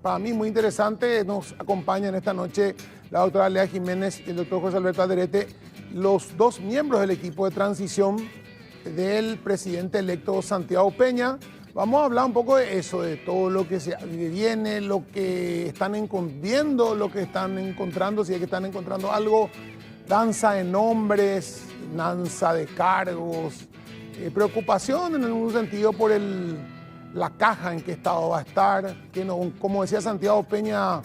para mí muy interesante. Nos acompañan esta noche la doctora Lea Jiménez y el doctor José Alberto Alderete, los dos miembros del equipo de transición del presidente electo Santiago Peña. Vamos a hablar un poco de eso, de todo lo que se viene, lo que están viendo, lo que están encontrando, si es que están encontrando algo, danza de nombres, danza de cargos, preocupación en algún sentido por la caja en qué estado va a estar, que no, como decía Santiago Peña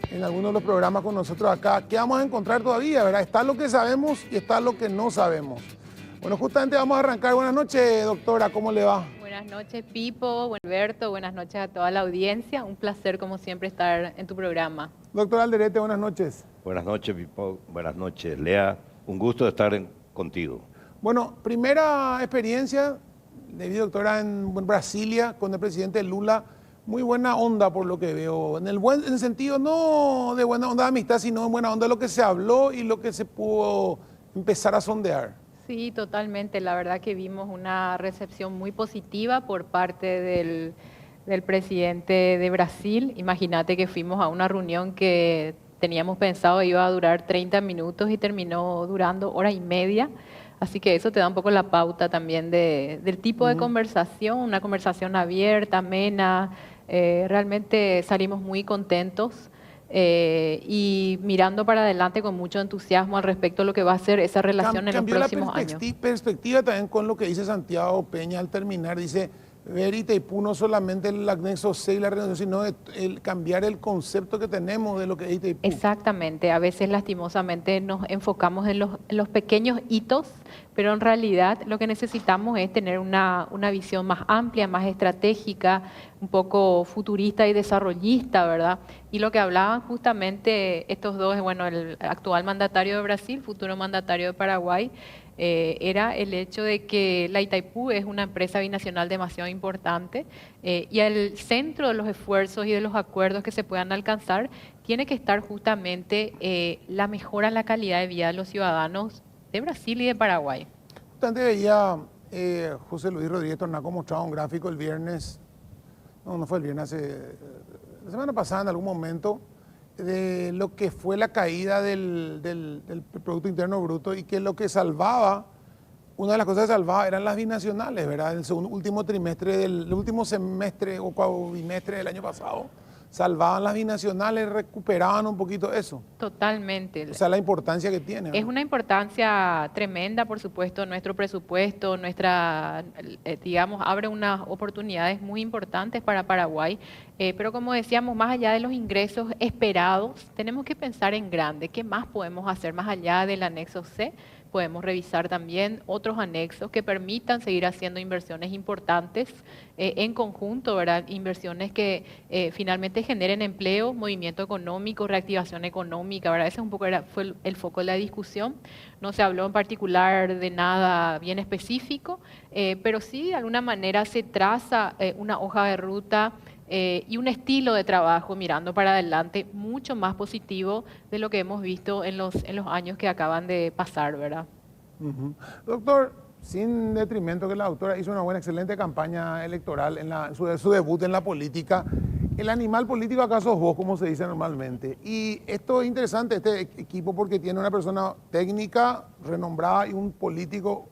en algunos de los programas con nosotros acá, ¿qué vamos a encontrar todavía? ¿Verdad? Está lo que sabemos y está lo que no sabemos. Bueno, justamente vamos a arrancar. Buenas noches, doctora, ¿cómo le va? Buenas noches, Pipo, Alberto, buenas noches a toda la audiencia. Un placer, como siempre, estar en tu programa. Doctor Alderete, buenas noches. Buenas noches, Pipo. Buenas noches, Lea. Un gusto estar contigo. Bueno, primera experiencia de mi doctora en Brasilia con el presidente Lula. Muy buena onda por lo que veo. En el sentido no de buena onda de amistad, sino en buena onda de lo que se habló y lo que se pudo empezar a sondear. Sí, totalmente. La verdad que vimos una recepción muy positiva por parte del presidente de Brasil. Imagínate que fuimos a una reunión que teníamos pensado iba a durar 30 minutos y terminó durando hora y media. Así que eso te da un poco la pauta también del tipo de conversación, una conversación abierta, amena. Realmente salimos muy contentos. Y mirando para adelante con mucho entusiasmo al respecto de lo que va a ser esa relación en los próximos años. Perspectiva también con lo que dice Santiago Peña al terminar, dice, ver Itaipú no solamente el anexo C y la renovación, sino el cambiar el concepto que tenemos de lo que es Itaipú. Exactamente, a veces lastimosamente nos enfocamos en los pequeños hitos, pero en realidad lo que necesitamos es tener una visión más amplia, más estratégica, un poco futurista y desarrollista, ¿verdad? Y lo que hablaban justamente estos dos, bueno, el actual mandatario de Brasil, futuro mandatario de Paraguay, era el hecho de que la Itaipú es una empresa binacional demasiado importante y al centro de los esfuerzos y de los acuerdos que se puedan alcanzar tiene que estar justamente la mejora en la calidad de vida de los ciudadanos de Brasil y de Paraguay. Justamente veía José Luis Rodríguez Tornaco mostraba un gráfico el viernes, no fue el viernes, la semana pasada en algún momento, de lo que fue la caída del Producto Interno Bruto y que lo que salvaba, una de las cosas que salvaba eran las binacionales, ¿verdad? En el último trimestre del último semestre o cuatrimestre del año pasado, salvaban las binacionales, recuperaban un poquito eso. Totalmente. O sea, la importancia que tiene, ¿no? Es una importancia tremenda, por supuesto, nuestro presupuesto, digamos, abre unas oportunidades muy importantes para Paraguay, pero como decíamos, más allá de los ingresos esperados, tenemos que pensar en grande. ¿Qué más podemos hacer más allá del anexo C? Podemos revisar también otros anexos que permitan seguir haciendo inversiones importantes en conjunto, ¿verdad? Inversiones que finalmente generen empleo, movimiento económico, reactivación económica, ¿verdad? Ese un poco fue el foco de la discusión. No se habló en particular de nada bien específico, pero sí de alguna manera se traza una hoja de ruta y un estilo de trabajo mirando para adelante mucho más positivo de lo que hemos visto en los años que acaban de pasar, ¿verdad? Doctor, sin detrimento que la doctora hizo una buena, excelente campaña electoral en su debut en la política. El animal político acá sos vos, como se dice normalmente. Y esto es interesante, este equipo, porque tiene una persona técnica, renombrada, y un político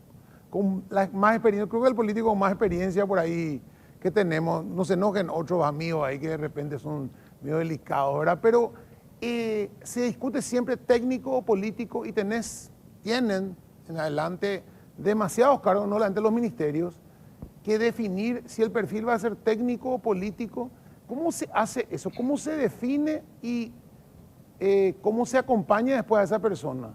con más experiencia. Creo que el político con más experiencia por ahí que tenemos, no se enojen otros amigos ahí que de repente son medio delicados, ¿verdad? Pero se discute siempre técnico o político y tienen en adelante demasiados cargos, no solamente los ministerios, que definir si el perfil va a ser técnico o político. ¿Cómo se hace eso? ¿Cómo se define y cómo se acompaña después a esa persona?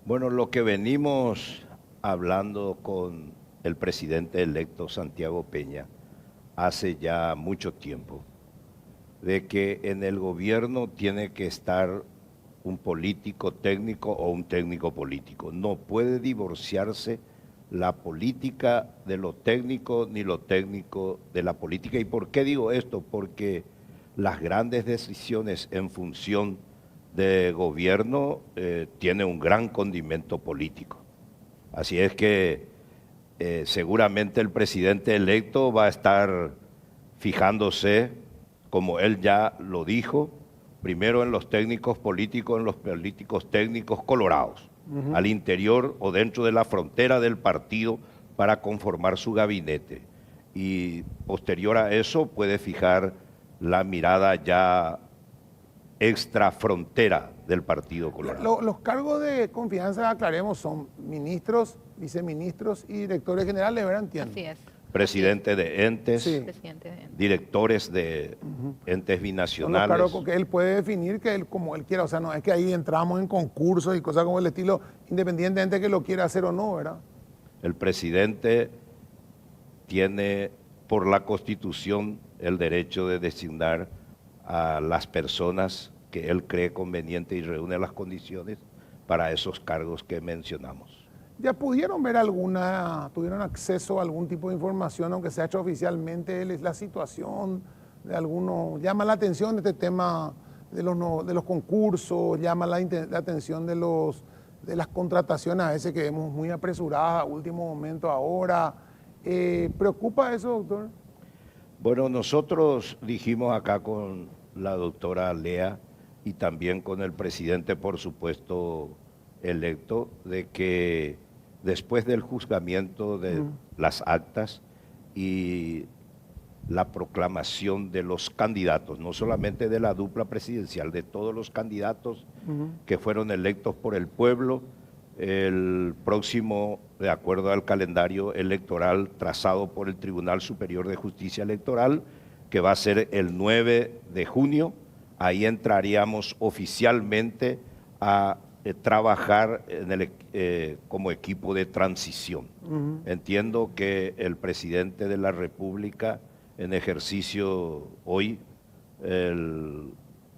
Bueno, lo que venimos hablando con el presidente electo Santiago Peña hace ya mucho tiempo, de que en el gobierno tiene que estar un político técnico o un técnico político. No puede divorciarse la política de lo técnico ni lo técnico de la política. ¿Y por qué digo esto? Porque las grandes decisiones en función de gobierno tienen un gran condimento político. Así es que seguramente el presidente electo va a estar fijándose como él ya lo dijo, primero en los técnicos políticos, en los políticos técnicos colorados, al interior o dentro de la frontera del partido para conformar su gabinete. Y posterior a eso puede fijar la mirada ya extra frontera del Partido Colorado. Los cargos de confianza, aclaremos, son ministros, viceministros y directores generales, ¿verdad? Entiendo. Así es. Presidente de entes, Sí. Presidente de ente. directores de entes Son los binacionales. cargos que él puede definir que él, como él quiera. O sea, no es que ahí entramos en concursos y cosas como el estilo, independientemente de que lo quiera hacer o no, ¿verdad? El presidente tiene por la Constitución el derecho de designar a las personas que él cree conveniente y reúne las condiciones para esos cargos que mencionamos. ¿Ya pudieron ver tuvieron acceso a algún tipo de información, aunque se ha hecho oficialmente, la situación de alguno? Llama la atención este tema de los concursos, llama la atención de las contrataciones a veces que vemos muy apresuradas a último momento ahora. ¿Preocupa eso, doctor? Bueno, nosotros dijimos acá con la doctora Lea y también con el presidente, por supuesto, electo, de que después del juzgamiento de las actas y la proclamación de los candidatos, no solamente de la dupla presidencial, de todos los candidatos que fueron electos por el pueblo, el próximo, de acuerdo al calendario electoral trazado por el Tribunal Superior de Justicia Electoral, que va a ser el 9 de junio, ahí entraríamos oficialmente a trabajar como equipo de transición. Entiendo que el presidente de la República en ejercicio hoy, el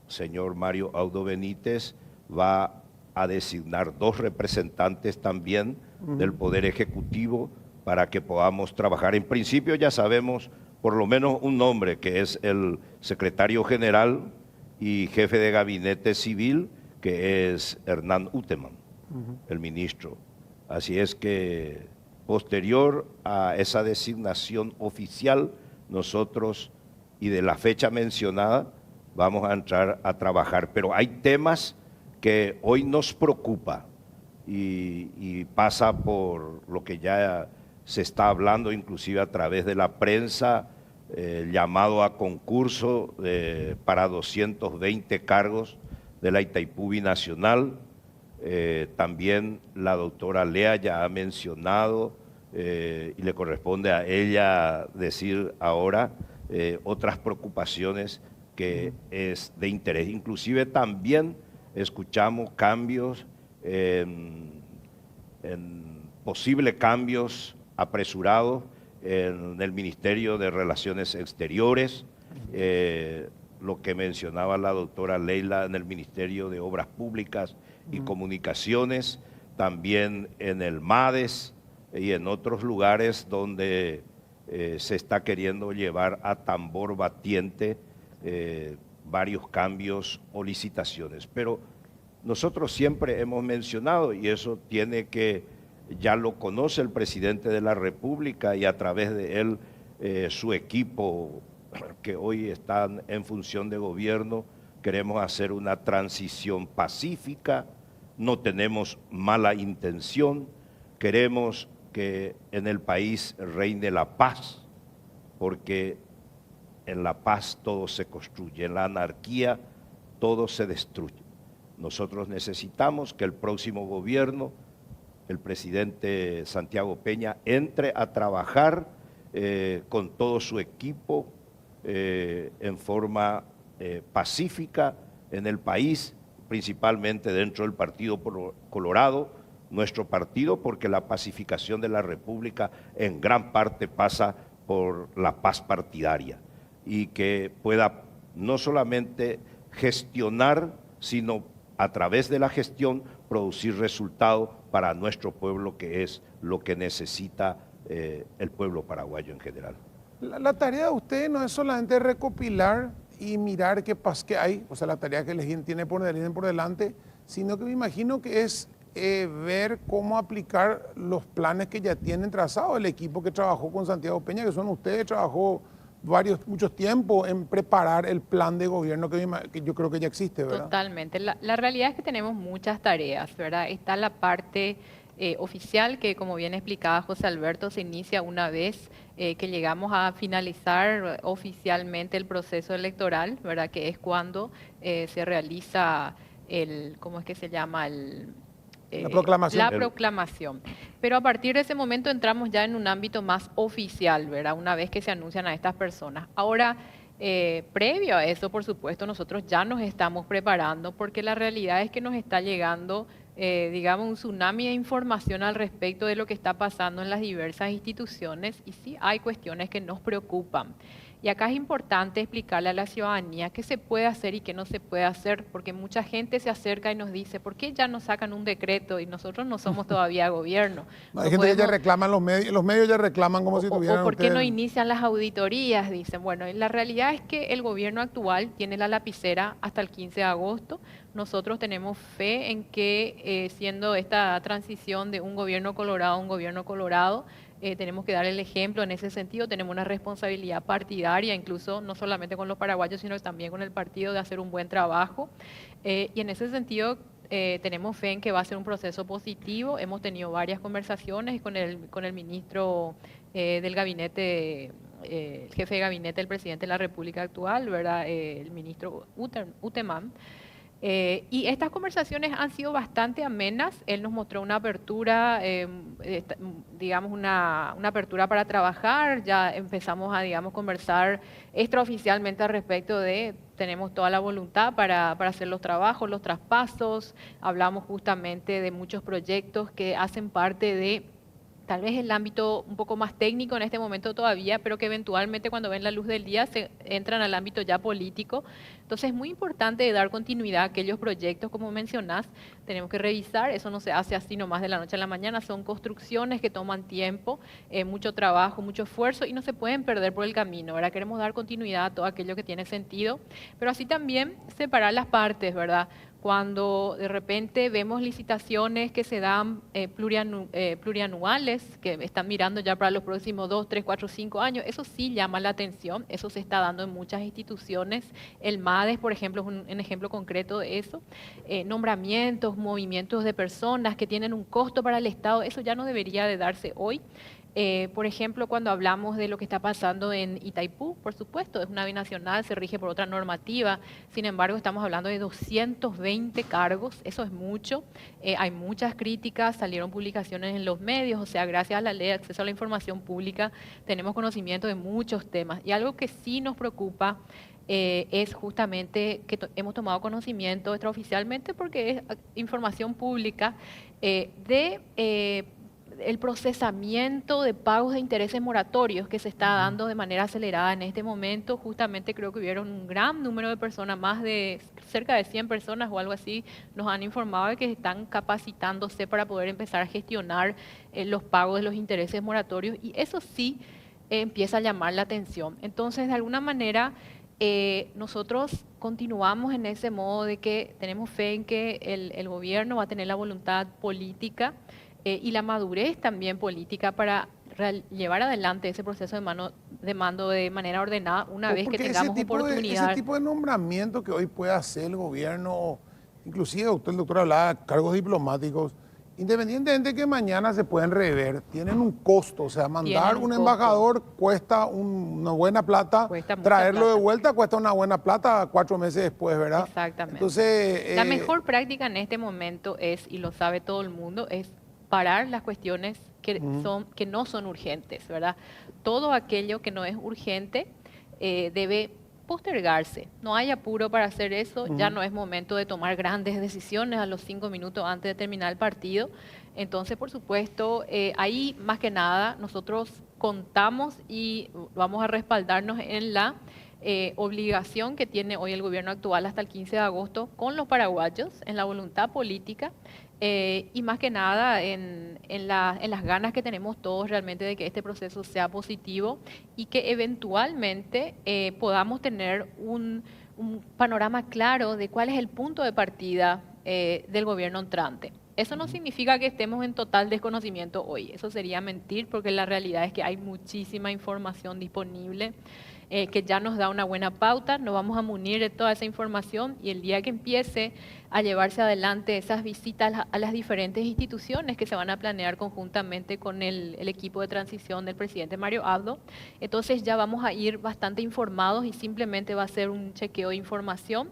señor Mario Audo Benítez, va a designar 2 representantes también del Poder Ejecutivo para que podamos trabajar. En principio ya sabemos por lo menos un nombre, que es el secretario general y jefe de gabinete civil, que es Hernán Uteman, el ministro. Así es que posterior a esa designación oficial, nosotros, y de la fecha mencionada, vamos a entrar a trabajar. Pero hay temas que hoy nos preocupa y pasa por lo que ya se está hablando, inclusive a través de la prensa, llamado a concurso para 220 cargos de la Itaipú Binacional. También la doctora Lea ya ha mencionado, y le corresponde a ella decir ahora, otras preocupaciones que es de interés. Inclusive también escuchamos cambios, posibles cambios apresurados en el Ministerio de Relaciones Exteriores, lo que mencionaba la doctora Leila en el Ministerio de Obras Públicas y Comunicaciones, también en el MADES y en otros lugares donde se está queriendo llevar a tambor batiente varios cambios o licitaciones. Pero nosotros siempre hemos mencionado, y eso tiene que, ya lo conoce el presidente de la República y a través de él su equipo que hoy están en función de gobierno, queremos hacer una transición pacífica, no tenemos mala intención, queremos que en el país reine la paz, porque en la paz todo se construye, en la anarquía todo se destruye. Nosotros necesitamos que el próximo gobierno, el presidente Santiago Peña, entre a trabajar con todo su equipo en forma pacífica en el país, principalmente dentro del Partido Colorado, nuestro partido, porque la pacificación de la República en gran parte pasa por la paz partidaria y que pueda no solamente gestionar, sino a través de la gestión producir resultados para nuestro pueblo, que es lo que necesita el pueblo paraguayo en general. La tarea de usted no es solamente recopilar y mirar qué hay, o sea, la tarea que les tienen por delante, sino que me imagino que es ver cómo aplicar los planes que ya tienen trazados el equipo que trabajó con Santiago Peña, que son ustedes, trabajó mucho tiempo en preparar el plan de gobierno que yo creo que ya existe, ¿verdad? Totalmente. La realidad es que tenemos muchas tareas, ¿verdad? Está la parte oficial que, como bien explicaba José Alberto, se inicia una vez que llegamos a finalizar oficialmente el proceso electoral, ¿verdad? Que es cuando se realiza ¿cómo es que se llama? La proclamación. La proclamación. Pero a partir de ese momento entramos ya en un ámbito más oficial, ¿verdad? Una vez que se anuncian a estas personas. Ahora, previo a eso, por supuesto, nosotros ya nos estamos preparando porque la realidad es que nos está llegando, digamos, un tsunami de información al respecto de lo que está pasando en las diversas instituciones y sí hay cuestiones que nos preocupan. Y acá es importante explicarle a la ciudadanía qué se puede hacer y qué no se puede hacer, porque mucha gente se acerca y nos dice, ¿por qué ya no sacan un decreto y nosotros no somos todavía gobierno? Hay gente que ya reclaman los medios ya reclaman como si tuvieran ¿O por qué no ustedes... inician las auditorías? Dicen, bueno, y la realidad es que el gobierno actual tiene la lapicera hasta el 15 de agosto. Nosotros tenemos fe en que siendo esta transición de un gobierno colorado a un gobierno colorado, tenemos que dar el ejemplo en ese sentido, tenemos una responsabilidad partidaria, incluso no solamente con los paraguayos, sino también con el partido de hacer un buen trabajo. Y en ese sentido tenemos fe en que va a ser un proceso positivo. Hemos tenido varias conversaciones con el ministro del gabinete, el jefe de gabinete del presidente de la República actual, ¿verdad? El ministro Uteman. Y estas conversaciones han sido bastante amenas. Él nos mostró una apertura, digamos, una apertura para trabajar. Ya empezamos a, digamos, conversar extraoficialmente al respecto de, tenemos toda la voluntad para hacer los trabajos, los traspasos. Hablamos justamente de muchos proyectos que hacen parte de tal vez el ámbito un poco más técnico en este momento todavía, pero que eventualmente cuando ven la luz del día se entran al ámbito ya político. Entonces es muy importante dar continuidad a aquellos proyectos, como mencionás, tenemos que revisar, eso no se hace así nomás de la noche a la mañana, son construcciones que toman tiempo, mucho trabajo, mucho esfuerzo y no se pueden perder por el camino, ¿verdad? Queremos dar continuidad a todo aquello que tiene sentido, pero así también separar las partes, ¿verdad? Cuando de repente vemos licitaciones que se dan plurianuales, que están mirando ya para los próximos 2, 3, 4, 5 años, eso sí llama la atención, eso se está dando en muchas instituciones. El MADES, por ejemplo, es un ejemplo concreto de eso. Nombramientos, movimientos de personas que tienen un costo para el Estado, eso ya no debería de darse hoy. Por ejemplo, cuando hablamos de lo que está pasando en Itaipú, por supuesto, es una binacional, se rige por otra normativa, sin embargo, estamos hablando de 220 cargos, eso es mucho, hay muchas críticas, salieron publicaciones en los medios, o sea, gracias a la ley de acceso a la información pública, tenemos conocimiento de muchos temas. Y algo que sí nos preocupa es justamente que hemos tomado conocimiento extraoficialmente, porque es información pública, el procesamiento de pagos de intereses moratorios que se está dando de manera acelerada en este momento. Justamente creo que hubieron un gran número de personas, más de cerca de 100 personas o algo así, nos han informado de que están capacitándose para poder empezar a gestionar los pagos de los intereses moratorios y eso sí empieza a llamar la atención. Entonces, de alguna manera, nosotros continuamos en ese modo de que tenemos fe en que el gobierno va a tener la voluntad política y la madurez también política para llevar adelante ese proceso de mando de manera ordenada una vez que tengamos oportunidad. Ese tipo de nombramiento que hoy puede hacer el gobierno, inclusive el doctor hablaba de cargos diplomáticos, independientemente de que mañana se pueden rever, tienen un costo, o sea, mandar un embajador cuesta una buena plata, traerlo de vuelta cuesta una buena plata 4 meses después, ¿verdad? Exactamente. Entonces, la mejor práctica en este momento es, y lo sabe todo el mundo, es parar las cuestiones que no son urgentes, ¿verdad? Todo aquello que no es urgente debe postergarse. No hay apuro para hacer eso, ya no es momento de tomar grandes decisiones a los 5 minutos antes de terminar el partido. Entonces, por supuesto, ahí más que nada nosotros contamos y vamos a respaldarnos en la obligación que tiene hoy el gobierno actual hasta el 15 de agosto con los paraguayos, en la voluntad política y más que nada en las ganas que tenemos todos realmente de que este proceso sea positivo y que eventualmente podamos tener un panorama claro de cuál es el punto de partida del gobierno entrante. Eso no significa que estemos en total desconocimiento hoy. Eso sería mentir porque la realidad es que hay muchísima información disponible que ya nos da una buena pauta. Nos vamos a munir de toda esa información y el día que empiece a llevarse adelante esas visitas a las diferentes instituciones que se van a planear conjuntamente con el equipo de transición del presidente Mario Abdo, entonces ya vamos a ir bastante informados y simplemente va a ser un chequeo de información.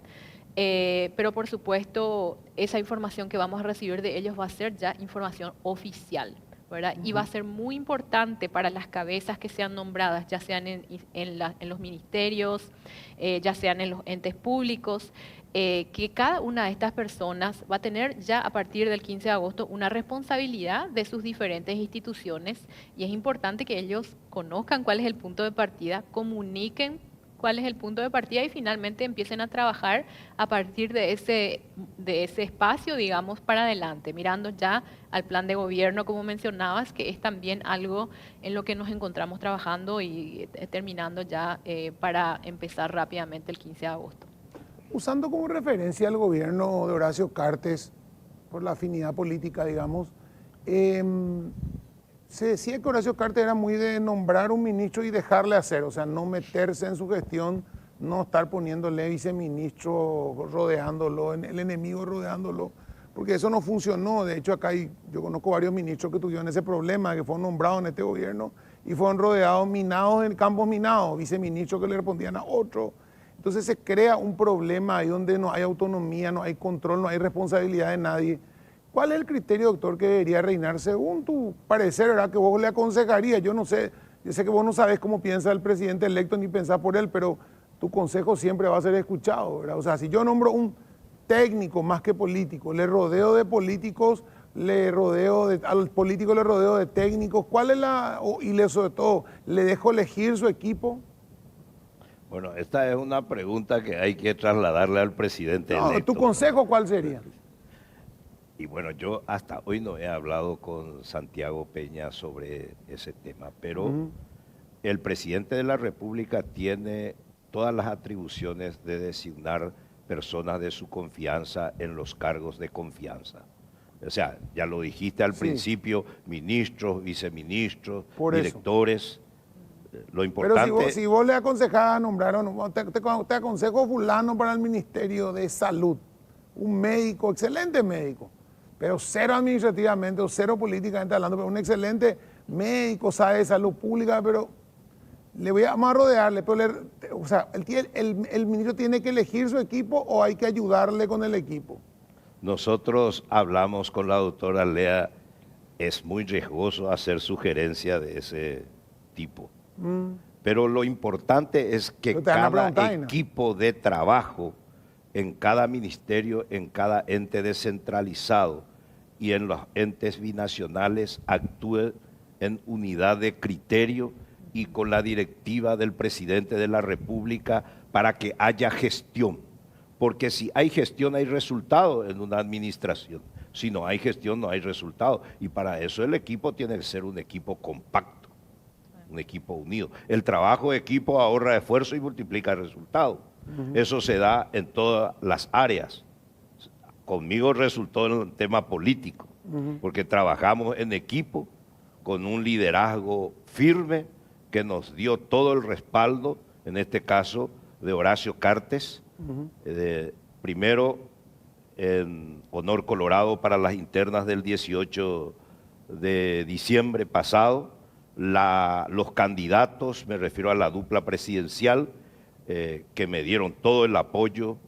Pero por supuesto, esa información que vamos a recibir de ellos va a ser ya información oficial, ¿verdad? Y va a ser muy importante para las cabezas que sean nombradas, ya sean en los ministerios, ya sean en los entes públicos, que cada una de estas personas va a tener ya a partir del 15 de agosto una responsabilidad de sus diferentes instituciones y es importante que ellos conozcan cuál es el punto de partida, comuniquen cuál es el punto de partida y finalmente empiecen a trabajar a partir de ese espacio, digamos, para adelante, mirando ya al plan de gobierno, como mencionabas, que es también algo en lo que nos encontramos trabajando y terminando ya para empezar rápidamente el 15 de agosto. Usando como referencia el gobierno de Horacio Cartes, por la afinidad política, digamos, se decía que Horacio Cartes era muy de nombrar un ministro y dejarle hacer, o sea, no meterse en su gestión, no estar poniéndole viceministro rodeándolo, el enemigo rodeándolo, porque eso no funcionó. De hecho, yo conozco varios ministros que tuvieron ese problema, que fueron nombrados en este gobierno y fueron rodeados, minados en campos minados, viceministros que le respondían a otro. Entonces se crea un problema ahí donde no hay autonomía, no hay control, no hay responsabilidad de nadie. ¿Cuál es el criterio, doctor, que debería reinar según tu parecer, verdad, que vos le aconsejarías? Yo no sé, yo sé que vos no sabés cómo piensa el presidente electo ni pensás por él, pero tu consejo siempre va a ser escuchado, ¿verdad? O sea, si yo nombro un técnico más que político, le rodeo de políticos, al político le rodeo de técnicos, ¿cuál es sobre todo, le dejo elegir su equipo? Bueno, esta es una pregunta que hay que trasladarle al presidente electo. ¿Tu consejo cuál sería? Y bueno, yo hasta hoy no he hablado con Santiago Peña sobre ese tema, pero el presidente de la República tiene todas las atribuciones de designar personas de su confianza en los cargos de confianza. O sea, ya lo dijiste al principio, ministros, viceministros, directores. Lo importante... Pero si vos le aconsejás nombrar, te aconsejo fulano para el Ministerio de Salud, un médico, excelente médico, pero cero administrativamente o cero políticamente hablando, pero un excelente médico, sabe de salud pública, pero vamos a rodearle, pero o sea, el ministro tiene que elegir su equipo o hay que ayudarle con el equipo. Nosotros hablamos con la doctora Lea, es muy riesgoso hacer sugerencias de ese tipo. Pero lo importante es que cada equipo de trabajo en cada ministerio, en cada ente descentralizado y en los entes binacionales actúe en unidad de criterio y con la directiva del presidente de la República para que haya gestión. Porque si hay gestión hay resultado en una administración. Si no hay gestión no hay resultado. Y para eso el equipo tiene que ser un equipo compacto, un equipo unido. El trabajo de equipo ahorra esfuerzo y multiplica resultados. Eso se da en todas las áreas. Conmigo resultó en el tema político, porque trabajamos en equipo con un liderazgo firme que nos dio todo el respaldo, en este caso de Horacio Cartes, primero en Honor Colorado para las internas del 18 de diciembre pasado, los candidatos, me refiero a la dupla presidencial, que me dieron todo el apoyo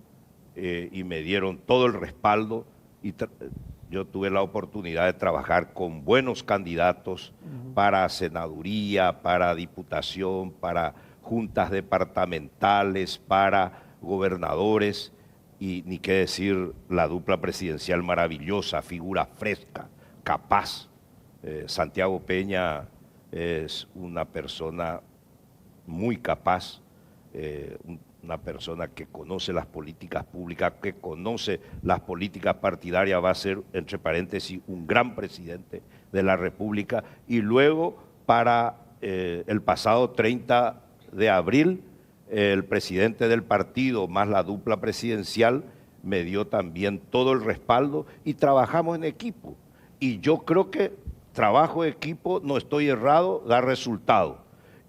y me dieron todo el respaldo y yo tuve la oportunidad de trabajar con buenos candidatos para senaduría, para diputación, para juntas departamentales, para gobernadores y ni qué decir la dupla presidencial maravillosa, figura fresca, capaz. Santiago Peña es una persona muy capaz, una persona que conoce las políticas públicas, que conoce las políticas partidarias, va a ser, entre paréntesis, un gran presidente de la República. Y luego, para el pasado 30 de abril, el presidente del partido más la dupla presidencial me dio también todo el respaldo y trabajamos en equipo. Y yo creo que trabajo de equipo, no estoy errado, da resultado.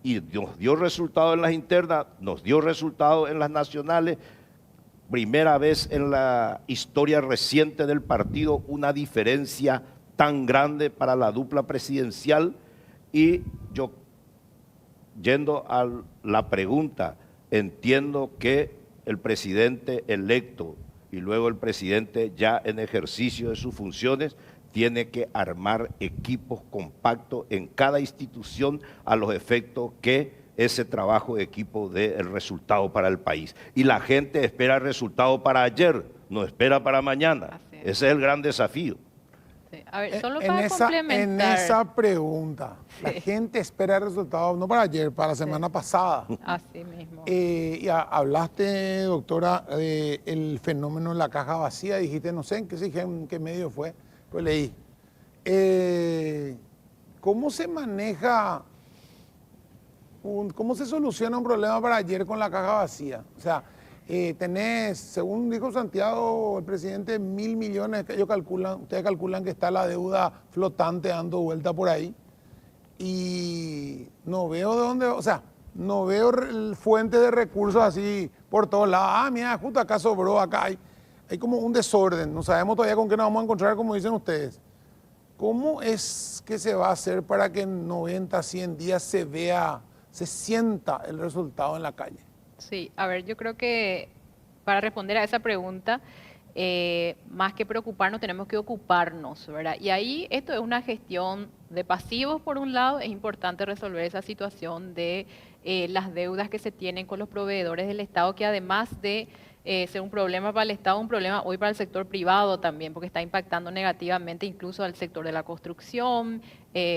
Y nos dio resultado en las internas, nos dio resultado en las nacionales. Primera vez en la historia reciente del partido una diferencia tan grande para la dupla presidencial. Y yo, yendo a la pregunta, entiendo que el presidente electo y luego el presidente ya en ejercicio de sus funciones tiene que armar equipos compactos en cada institución a los efectos que ese trabajo de equipo dé el resultado para el país. Y la gente espera el resultado para ayer, no espera para mañana. Ese es el gran desafío. Sí. A ver, solo En para esa complementar. pregunta, la gente espera resultados no para ayer, para la semana pasada. Así mismo. Hablaste, doctora, del fenómeno de la caja vacía, dijiste, no sé en qué medio fue, pues leí. ¿Cómo se maneja, cómo se soluciona un problema para ayer con la caja vacía? O sea, tenés, según dijo Santiago, el presidente, 1.000 millones que ustedes calculan que está la deuda flotante dando vuelta por ahí. Y no veo de dónde, o sea, no veo fuentes de recursos así por todos lados. Ah, mira, justo acá sobró, acá hay como un desorden. No sabemos todavía con qué nos vamos a encontrar, como dicen ustedes. ¿Cómo es que se va a hacer para que en 90, 100 días se sienta el resultado en la calle? Sí, a ver, yo creo que para responder a esa pregunta, más que preocuparnos, tenemos que ocuparnos, ¿verdad? Y ahí esto es una gestión de pasivos, por un lado, es importante resolver esa situación de las deudas que se tienen con los proveedores del Estado, que además de ser un problema para el Estado, un problema hoy para el sector privado también, porque está impactando negativamente incluso al sector de la construcción.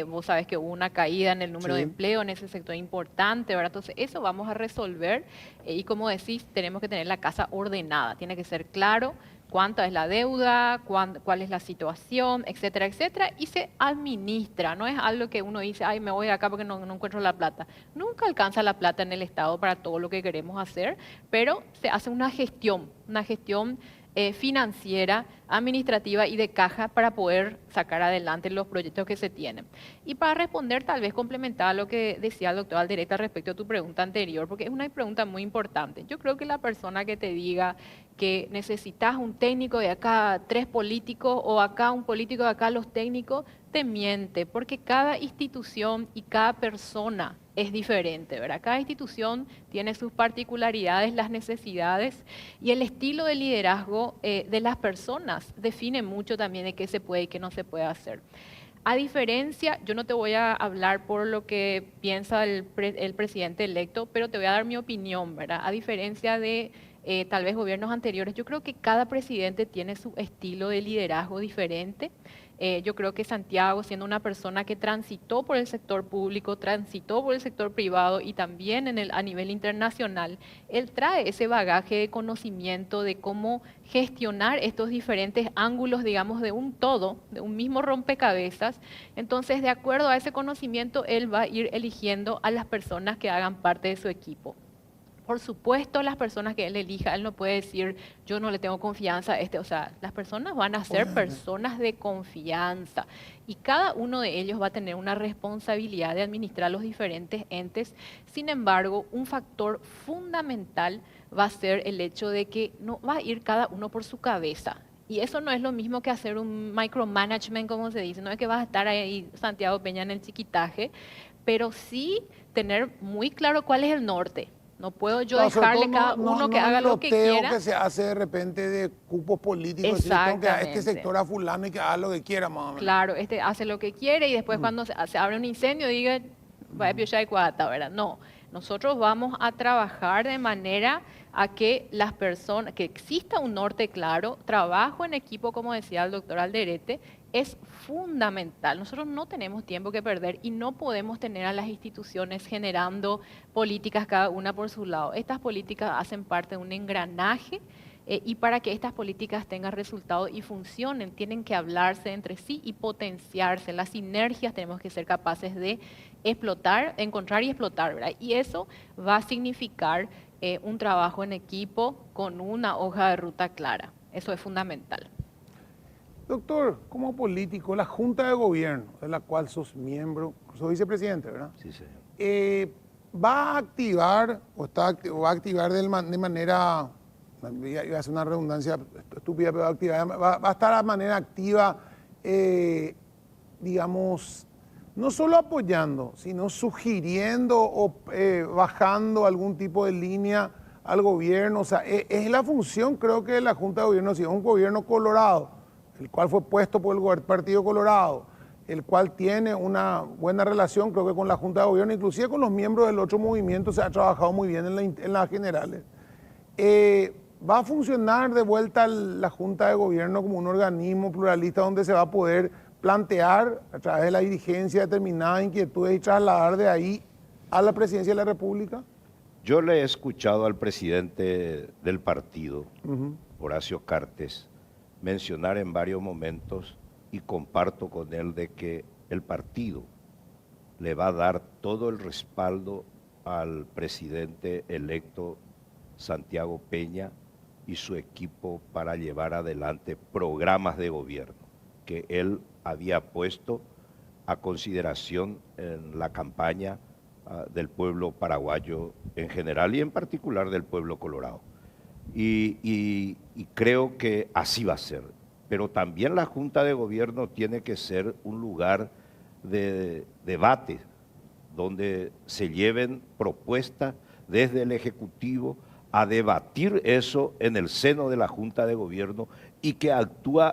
Vos sabés que hubo una caída en el número de empleo en ese sector importante, ¿verdad? Entonces, eso vamos a resolver y como decís, tenemos que tener la casa ordenada, tiene que ser claro cuánta es la deuda, cuál es la situación, etcétera, etcétera, y se administra, no es algo que uno dice, ay, me voy de acá porque no encuentro la plata. Nunca alcanza la plata en el Estado para todo lo que queremos hacer, pero se hace una gestión financiera, administrativa y de caja para poder sacar adelante los proyectos que se tienen. Y para responder, tal vez complementar a lo que decía el doctor Alderete respecto a tu pregunta anterior, porque es una pregunta muy importante. Yo creo que la persona que te diga que necesitas un técnico de acá, 3 políticos, o acá un político de acá, los técnicos, te miente, porque cada institución y cada persona es diferente, ¿verdad? Cada institución tiene sus particularidades, las necesidades y el estilo de liderazgo de las personas define mucho también de qué se puede y qué no se puede hacer. A diferencia, yo no te voy a hablar por lo que piensa el presidente electo, pero te voy a dar mi opinión, ¿verdad? A diferencia de tal vez gobiernos anteriores, yo creo que cada presidente tiene su estilo de liderazgo diferente. Yo creo que Santiago, siendo una persona que transitó por el sector público, transitó por el sector privado y también a nivel internacional, él trae ese bagaje de conocimiento de cómo gestionar estos diferentes ángulos, digamos, de un todo, de un mismo rompecabezas. Entonces, de acuerdo a ese conocimiento, él va a ir eligiendo a las personas que hagan parte de su equipo. Por supuesto, las personas que él elija, él no puede decir, yo no le tengo confianza a este. O sea, las personas van a ser personas de confianza y cada uno de ellos va a tener una responsabilidad de administrar los diferentes entes. Sin embargo, un factor fundamental va a ser el hecho de que no va a ir cada uno por su cabeza. Y eso no es lo mismo que hacer un micromanagement, como se dice. No es que vas a estar ahí, Santiago Peña, en el chiquitaje, pero sí tener muy claro cuál es el norte. No puedo yo dejarle a cada uno que haga lo que quiera. Que se hace de repente de cupos políticos, decir, tengo que a este sector a fulano y que haga lo que quiera, más o menos. Claro, este hace lo que quiere y después cuando se abre un incendio diga, vaya piocha y cuata, ¿verdad? No, nosotros vamos a trabajar de manera a que las personas, que exista un norte claro, trabajo en equipo, como decía el doctor Alderete, es fundamental. Nosotros no tenemos tiempo que perder y no podemos tener a las instituciones generando políticas cada una por su lado. Estas políticas hacen parte de un engranaje y para que estas políticas tengan resultados y funcionen, tienen que hablarse entre sí y potenciarse. Las sinergias tenemos que ser capaces de explotar, encontrar y explotar, ¿verdad? Y eso va a significar un trabajo en equipo con una hoja de ruta clara. Eso es fundamental. Doctor, como político, la Junta de Gobierno, de la cual sos miembro, sos vicepresidente, ¿verdad? Sí, señor. ¿Va a activar o va a activar de manera, iba a hacer una redundancia estúpida, pero va a estar de manera activa, digamos, no solo apoyando, sino sugiriendo o bajando algún tipo de línea al gobierno? O sea, es la función, creo que, de la Junta de Gobierno, si es un gobierno colorado, el cual fue puesto por el Partido Colorado, el cual tiene una buena relación, creo que con la Junta de Gobierno, inclusive con los miembros del otro movimiento, se ha trabajado muy bien en las generales. ¿Va a funcionar de vuelta la Junta de Gobierno como un organismo pluralista donde se va a poder plantear a través de la dirigencia determinadas inquietudes y trasladar de ahí a la presidencia de la República? Yo le he escuchado al presidente del partido, Horacio Cartes, mencionar en varios momentos, y comparto con él, de que el partido le va a dar todo el respaldo al presidente electo Santiago Peña y su equipo para llevar adelante programas de gobierno que él había puesto a consideración en la campaña del pueblo paraguayo en general y en particular del pueblo colorado. Y creo que así va a ser. Pero también la Junta de Gobierno tiene que ser un lugar de debate, donde se lleven propuestas desde el Ejecutivo a debatir eso en el seno de la Junta de Gobierno y que actúe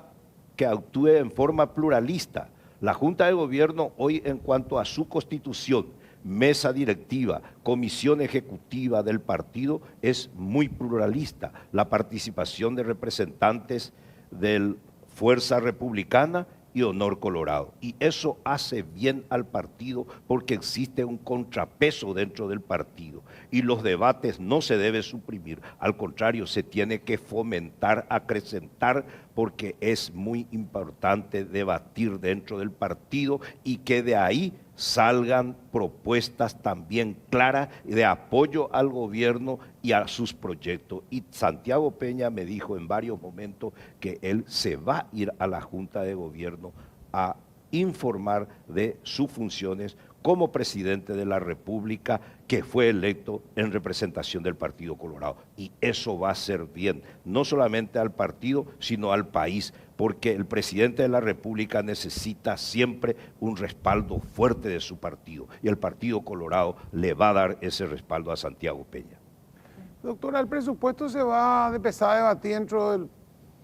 en forma pluralista. La Junta de Gobierno hoy, en cuanto a su constitución, mesa directiva, comisión ejecutiva del partido, es muy pluralista. La participación de representantes de Fuerza Republicana y Honor Colorado. Y eso hace bien al partido porque existe un contrapeso dentro del partido. Y los debates no se deben suprimir, al contrario, se tiene que fomentar, acrecentar, porque es muy importante debatir dentro del partido y que de ahí salgan propuestas también claras de apoyo al gobierno y a sus proyectos. Y Santiago Peña me dijo en varios momentos que él se va a ir a la Junta de Gobierno a informar de sus funciones como presidente de la República, que fue electo en representación del Partido Colorado. Y eso va a ser bien, no solamente al partido, sino al país, porque el presidente de la República necesita siempre un respaldo fuerte de su partido, y el Partido Colorado le va a dar ese respaldo a Santiago Peña. Doctora, el presupuesto se va a empezar a debatir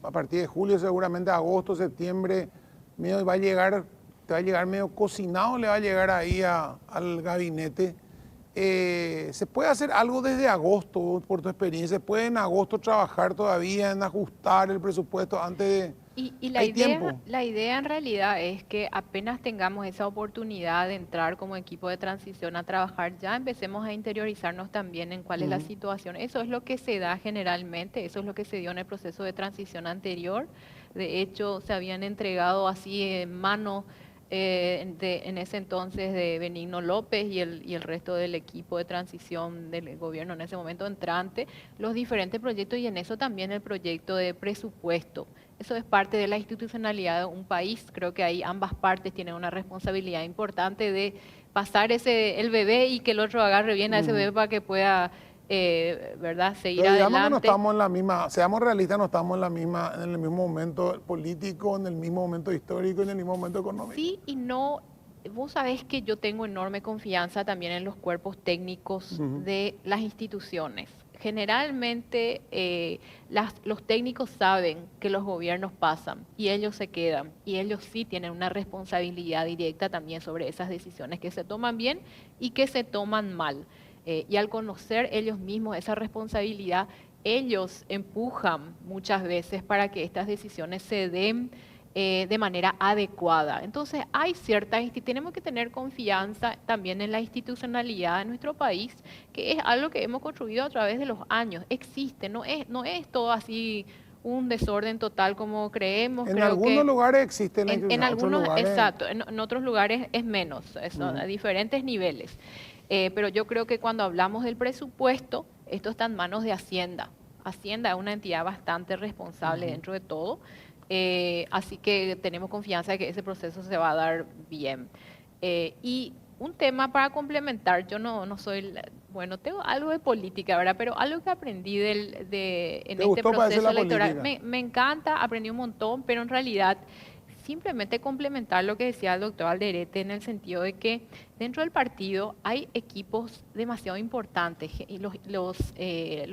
a partir de julio, seguramente agosto, septiembre, medio va a llegar, te va a llegar medio cocinado, le va a llegar ahí al gabinete. ¿Se puede hacer algo desde agosto, por tu experiencia? ¿Se puede en agosto trabajar todavía en ajustar el presupuesto antes de...? Y tiempo? la idea en realidad es que apenas tengamos esa oportunidad de entrar como equipo de transición a trabajar, ya empecemos a interiorizarnos también en cuál es la situación. Eso es lo que se da generalmente, eso es lo que se dio en el proceso de transición anterior. De hecho, se habían entregado así en mano en ese entonces de Benigno López y el resto del equipo de transición del gobierno en ese momento entrante, los diferentes proyectos, y en eso también el proyecto de presupuesto. Eso es parte de la institucionalidad de un país. Creo que ahí ambas partes tienen una responsabilidad importante de pasar el bebé y que el otro agarre bien a ese bebé para que pueda ¿verdad? Seguir Pero digamos adelante. que no estamos en la misma, seamos realistas, no estamos en el mismo momento político, en el mismo momento histórico, en el mismo momento económico. Sí y no. Vos sabés que yo tengo enorme confianza también en los cuerpos técnicos de las instituciones. Generalmente los técnicos saben que los gobiernos pasan y ellos se quedan, y ellos sí tienen una responsabilidad directa también sobre esas decisiones que se toman bien y que se toman mal. Y al conocer ellos mismos esa responsabilidad, ellos empujan muchas veces para que estas decisiones se den de manera adecuada. Entonces tenemos que tener confianza también en la institucionalidad de nuestro país, que es algo que hemos construido a través de los años. Existe, no es todo así un desorden total como creemos. En algunos lugares existe la en algunos, lugares... exacto, en otros lugares es menos, son a diferentes niveles. Pero yo creo que cuando hablamos del presupuesto, esto está en manos de Hacienda. Hacienda es una entidad bastante responsable dentro de todo, así que tenemos confianza de que ese proceso se va a dar bien. Y un tema para complementar, yo no soy, bueno, tengo algo de política, ¿verdad? Pero algo que aprendí en ¿Te este gustó, parece, proceso la electoral, política? me encanta, aprendí un montón, pero en realidad simplemente complementar lo que decía el doctor Alderete en el sentido de que dentro del partido hay equipos demasiado importantes, y los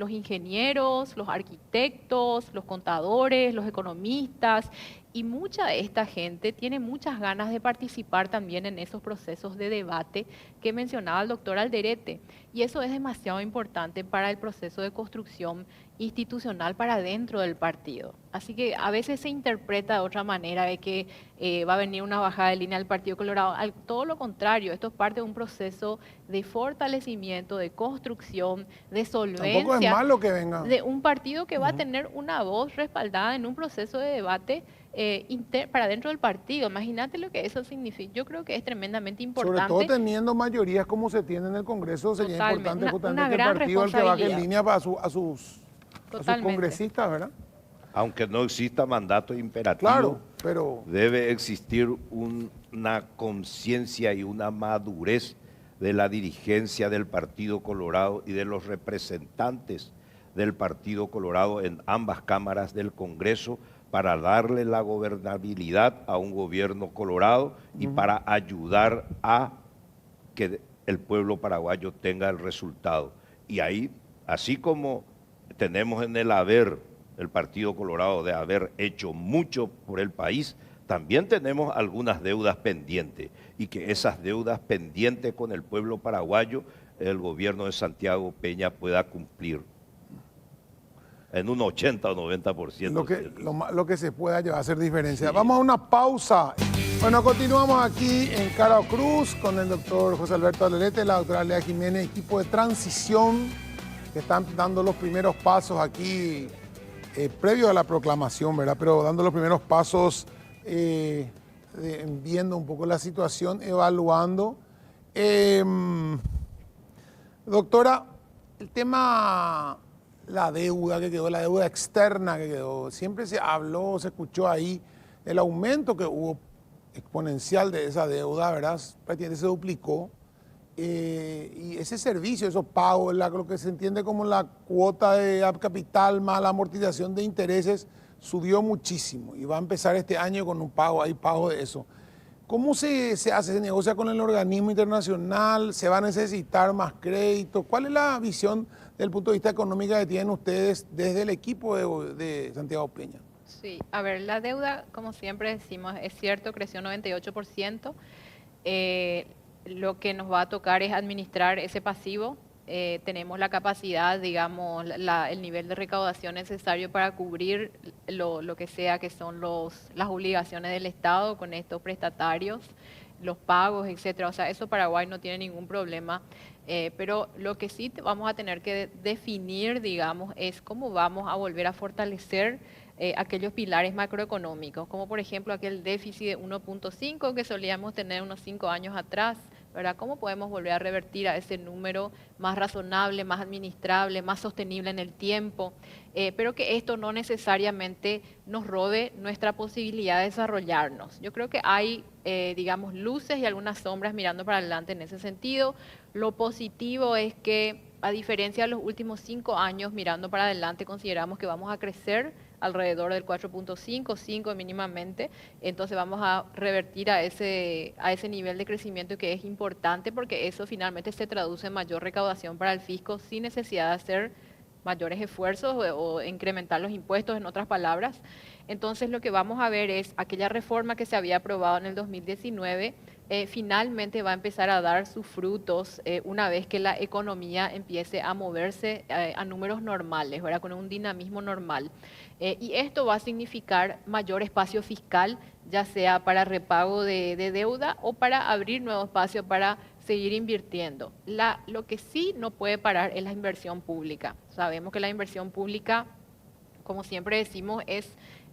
ingenieros, los arquitectos, los contadores, los economistas, y mucha de esta gente tiene muchas ganas de participar también en esos procesos de debate que mencionaba el doctor Alderete. Y eso es demasiado importante para el proceso de construcción institucional para dentro del partido. Así que a veces se interpreta de otra manera, de que va a venir una bajada de línea del Partido Colorado. Todo lo contrario, esto es parte de un proceso de fortalecimiento, de construcción, de solvencia. Tampoco es malo que venga. De un partido que va a tener una voz respaldada en un proceso de debate para dentro del partido. Imagínate lo que eso significa. Yo creo que es tremendamente importante. Sobre todo teniendo mayorías como se tiene en el Congreso, sería Totalmente. importante justamente Una que el gran partido el que baje en responsabilidad. línea a sus Totalmente. congresistas, ¿verdad? Aunque no exista mandato imperativo, Claro, pero debe existir una conciencia y una madurez de la dirigencia del Partido Colorado y de los representantes del Partido Colorado en ambas cámaras del Congreso para darle la gobernabilidad a un gobierno colorado y para ayudar a que el pueblo paraguayo tenga el resultado. Y ahí, así como tenemos en el haber, el Partido Colorado, de haber hecho mucho por el país, también tenemos algunas deudas pendientes y que esas deudas pendientes con el pueblo paraguayo, el gobierno de Santiago Peña pueda cumplir en un 80 o 90%. lo que se pueda llevar a hacer diferencia. Sí. Vamos a una pausa. Bueno, continuamos aquí en Cara Cruz con el doctor José Alberto Alderete, la doctora Lea Jiménez, equipo de transición que están dando los primeros pasos aquí, previo a la proclamación, ¿verdad? Pero dando los primeros pasos, viendo un poco la situación, evaluando. Doctora, el tema, la deuda que quedó, la deuda externa que quedó, siempre se habló, se escuchó ahí el aumento que hubo exponencial de esa deuda, ¿verdad? Prácticamente se duplicó. Y ese servicio, esos pagos, lo que se entiende como la cuota de capital más la amortización de intereses, subió muchísimo y va a empezar este año con un pago, hay pago de eso. ¿Cómo se hace? ¿Se negocia con el organismo internacional? ¿Se va a necesitar más crédito? ¿Cuál es la visión desde el punto de vista económico que tienen ustedes desde el equipo de Santiago Peña? Sí, a ver, la deuda, como siempre decimos, es cierto, creció 98%. Lo que nos va a tocar es administrar ese pasivo. Tenemos la capacidad, digamos, el nivel de recaudación necesario para cubrir lo que sea que son las obligaciones del Estado con estos prestatarios, los pagos, etcétera. O sea, eso Paraguay no tiene ningún problema. Pero lo que sí vamos a tener que definir, digamos, es cómo vamos a volver a fortalecer aquellos pilares macroeconómicos, como por ejemplo aquel déficit de 1.5 que solíamos tener unos 5 años atrás, ¿verdad? ¿Cómo podemos volver a revertir a ese número más razonable, más administrable, más sostenible en el tiempo? Pero que esto no necesariamente nos robe nuestra posibilidad de desarrollarnos. Yo creo que hay, digamos, luces y algunas sombras mirando para adelante en ese sentido. Lo positivo es que, a diferencia de los últimos 5 años, mirando para adelante, consideramos que vamos a crecer alrededor del 4.5, 5 mínimamente, entonces vamos a revertir a ese nivel de crecimiento que es importante porque eso finalmente se traduce en mayor recaudación para el fisco sin necesidad de hacer mayores esfuerzos o incrementar los impuestos, en otras palabras. Entonces lo que vamos a ver es aquella reforma que se había aprobado en el 2019, finalmente va a empezar a dar sus frutos una vez que la economía empiece a moverse a números normales, ¿verdad? Con un dinamismo normal. Y esto va a significar mayor espacio fiscal, ya sea para repago de deuda o para abrir nuevos espacios para seguir invirtiendo. Lo que sí no puede parar es la inversión pública. Sabemos que la inversión pública, como siempre decimos,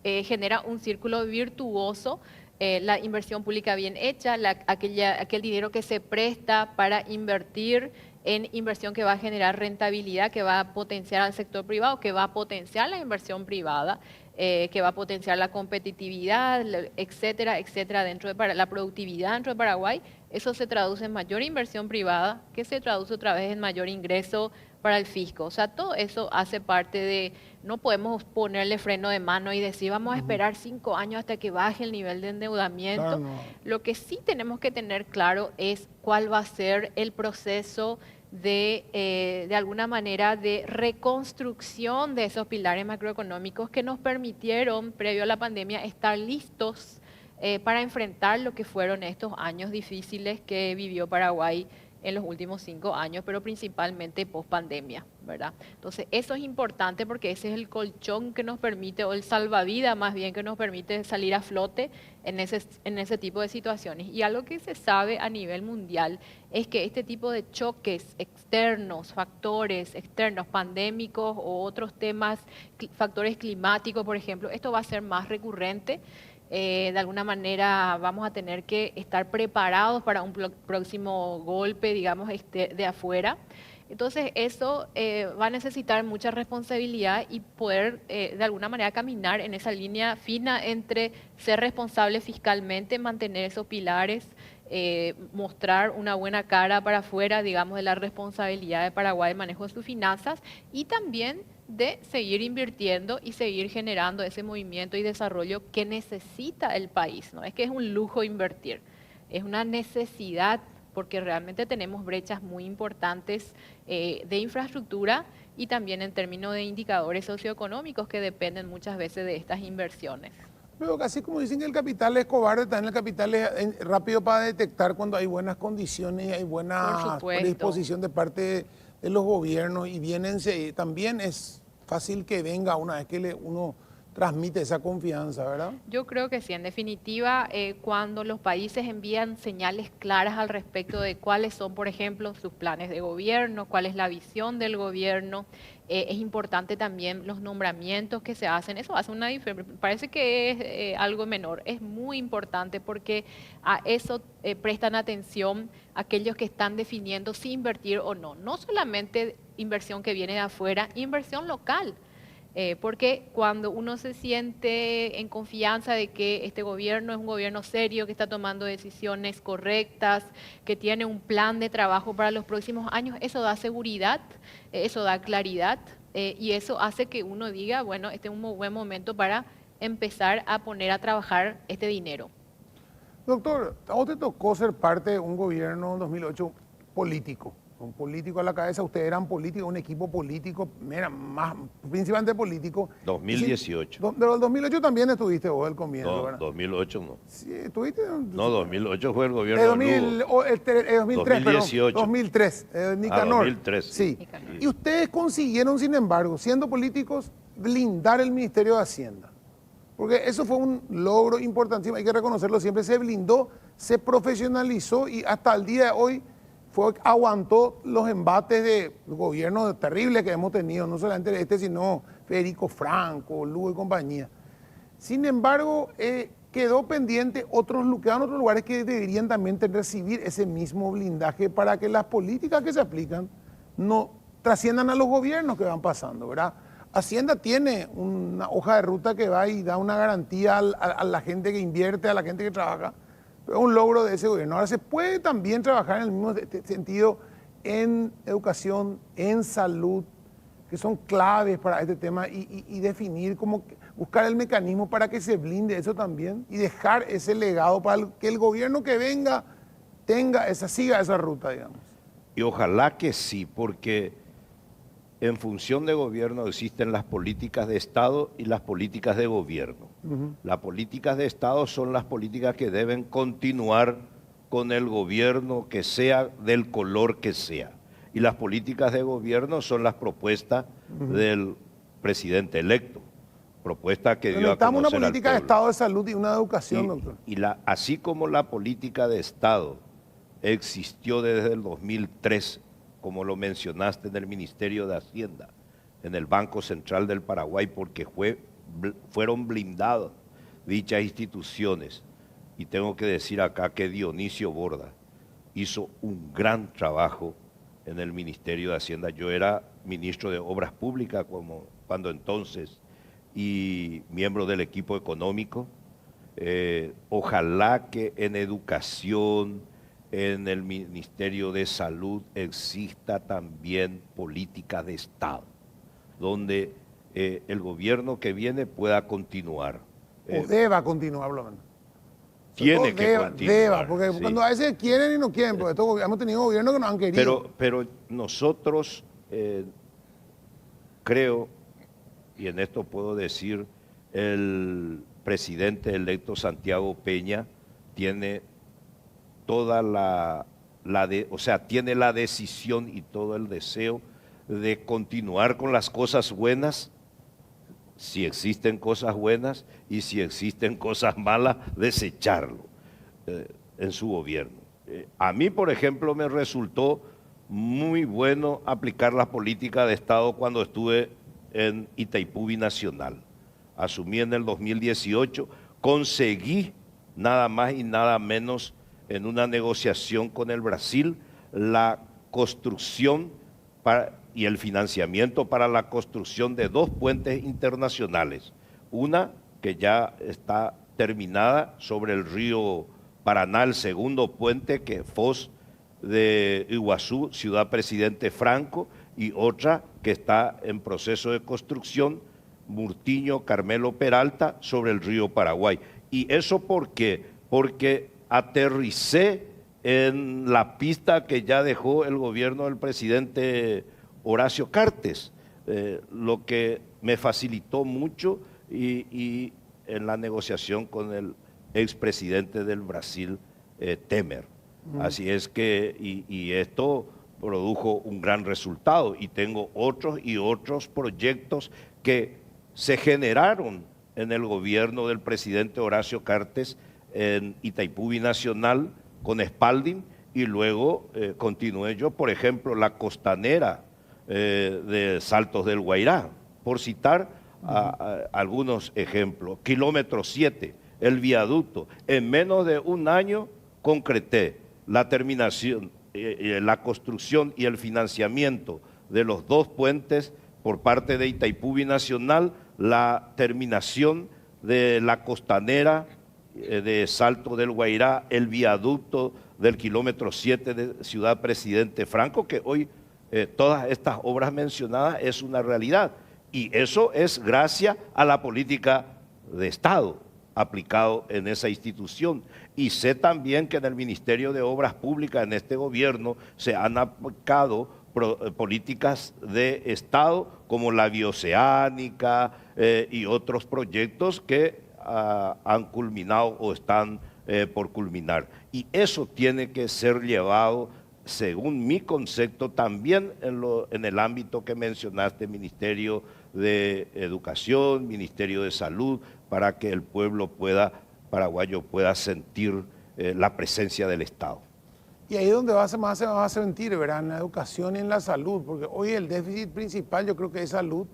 genera un círculo virtuoso. La inversión pública bien hecha, aquel dinero que se presta para invertir en inversión que va a generar rentabilidad, que va a potenciar al sector privado, que va a potenciar la inversión privada, que va a potenciar la competitividad, etcétera, etcétera, dentro de la productividad dentro de Paraguay. Eso se traduce en mayor inversión privada, que se traduce otra vez en mayor ingreso para el fisco. O sea, todo eso hace parte de, no podemos ponerle freno de mano y decir, vamos a esperar 5 años hasta que baje el nivel de endeudamiento. Claro, no. Lo que sí tenemos que tener claro es cuál va a ser el proceso de alguna manera, de reconstrucción de esos pilares macroeconómicos que nos permitieron, previo a la pandemia, estar listos para enfrentar lo que fueron estos años difíciles que vivió Paraguay en los últimos 5 años, pero principalmente post pandemia, ¿verdad? Entonces, eso es importante porque ese es el colchón que nos permite, o el salvavidas más bien, que nos permite salir a flote en ese tipo de situaciones. Y algo que se sabe a nivel mundial es que este tipo de choques externos, factores externos, pandémicos o otros temas, factores climáticos, por ejemplo, esto va a ser más recurrente. De alguna manera vamos a tener que estar preparados para un próximo golpe, digamos, de afuera. Entonces eso va a necesitar mucha responsabilidad y poder de alguna manera caminar en esa línea fina entre ser responsable fiscalmente, mantener esos pilares, mostrar una buena cara para afuera, digamos, de la responsabilidad de Paraguay, el manejo de sus finanzas, y también de seguir invirtiendo y seguir generando ese movimiento y desarrollo que necesita el país. No es que es un lujo invertir, es una necesidad, porque realmente tenemos brechas muy importantes de infraestructura y también en términos de indicadores socioeconómicos que dependen muchas veces de estas inversiones. Pero casi como dicen que el capital es cobarde, también el capital es rápido para detectar cuando hay buenas condiciones y hay buena predisposición de parte de los gobiernos, y también es fácil que venga una vez que uno transmite esa confianza, ¿verdad? Yo creo que sí, en definitiva, cuando los países envían señales claras al respecto de cuáles son, por ejemplo, sus planes de gobierno, cuál es la visión del gobierno, es importante también los nombramientos que se hacen. Eso hace una diferencia. Parece que es algo menor, es muy importante porque a eso prestan atención aquellos que están definiendo si invertir o no. No solamente inversión que viene de afuera, inversión local. Porque cuando uno se siente en confianza de que este gobierno es un gobierno serio, que está tomando decisiones correctas, que tiene un plan de trabajo para los próximos años, eso da seguridad, eso da claridad, y eso hace que uno diga, bueno, este es un buen momento para empezar a poner a trabajar este dinero. Doctor, ¿a vos te tocó ser parte de un gobierno en 2008 político? Un político a la cabeza, ustedes eran políticos, un equipo político, principalmente político. 2018. Pero el 2008 también estuviste vos al comienzo, No, ¿verdad? 2008 no. Sí, estuviste. No, 2008 fue el gobierno de Lugo. 2003, 2018. perdón, 2003, Nicanor. 2003. Sí. Nicanor. Y ustedes consiguieron, sin embargo, siendo políticos, blindar el Ministerio de Hacienda. Porque eso fue un logro importantísimo, hay que reconocerlo siempre. Se blindó, se profesionalizó y hasta el día de hoy aguantó los embates de gobiernos terribles que hemos tenido, no solamente este, sino Federico Franco, Lugo y compañía. Sin embargo, quedó pendiente quedan otros lugares que deberían también recibir ese mismo blindaje para que las políticas que se aplican no trasciendan a los gobiernos que van pasando, ¿verdad? Hacienda tiene una hoja de ruta que va y da una garantía a la gente que invierte, a la gente que trabaja. Es un logro de ese gobierno. Ahora se puede también trabajar en el mismo sentido en educación, en salud, que son claves para este tema, y definir buscar el mecanismo para que se blinde eso también y dejar ese legado para que el gobierno que venga siga esa ruta, digamos. Y ojalá que sí, porque en función de gobierno existen las políticas de Estado y las políticas de gobierno. Las políticas de Estado son las políticas que deben continuar con el gobierno que sea, del color que sea. Y las políticas de gobierno son las propuestas del presidente electo, propuesta que dio a necesitamos conocer una política al de pueblo. Estado de salud y una de educación, doctor. Así como la política de Estado existió desde el 2003, como lo mencionaste, en el Ministerio de Hacienda, en el Banco Central del Paraguay, porque fueron blindadas dichas instituciones. Y tengo que decir acá que Dionisio Borda hizo un gran trabajo en el Ministerio de Hacienda. Yo era ministro de Obras Públicas cuando entonces y miembro del equipo económico. Ojalá que en educación, en el Ministerio de Salud exista también política de Estado, donde el gobierno que viene pueda continuar. O deba continuar, por lo menos. Tiene que continuar. Porque sí. cuando a veces quieren y no quieren, porque hemos tenido gobiernos que no han querido. Pero nosotros, creo, y en esto puedo decir, el presidente electo Santiago Peña tiene toda tiene la decisión y todo el deseo de continuar con las cosas buenas, si existen cosas buenas, y si existen cosas malas, desecharlo en su gobierno. A mí, por ejemplo, me resultó muy bueno aplicar la política de Estado cuando estuve en Itaipú Binacional. Asumí en el 2018, conseguí nada más y nada menos en una negociación con el Brasil la construcción y el financiamiento para la construcción de 2 puentes internacionales. Una que ya está terminada sobre el río Paraná, el segundo puente, que es Foz de Iguazú, Ciudad Presidente Franco, y otra que está en proceso de construcción, Murtiño, Carmelo Peralta, sobre el río Paraguay. ¿Y eso por qué? Porque aterricé en la pista que ya dejó el gobierno del presidente Horacio Cartes, lo que me facilitó mucho y en la negociación con el expresidente del Brasil, Temer. Así es que, y esto produjo un gran resultado, y tengo otros proyectos que se generaron en el gobierno del presidente Horacio Cartes en Itaipú Binacional con Spalding, y luego continué yo, por ejemplo, la costanera de Saltos del Guairá, por citar algunos ejemplos. Kilómetro 7, el viaducto. En menos de un año concreté la terminación, la construcción y el financiamiento de los 2 puentes por parte de Itaipú Binacional, la terminación de la costanera de Salto del Guairá, el viaducto del kilómetro 7 de Ciudad Presidente Franco, que hoy todas estas obras mencionadas es una realidad. Y eso es gracias a la política de Estado aplicado en esa institución. Y sé también que en el Ministerio de Obras Públicas, en este gobierno, se han aplicado políticas de Estado como la bioceánica y otros proyectos que han culminado o están por culminar. Y eso tiene que ser llevado, según mi concepto, también en el ámbito que mencionaste, Ministerio de Educación, Ministerio de Salud, para que el pueblo paraguayo pueda sentir la presencia del Estado. Y ahí es donde más se va a sentir, ¿verdad? En la educación y en la salud, porque hoy el déficit principal yo creo que es salud,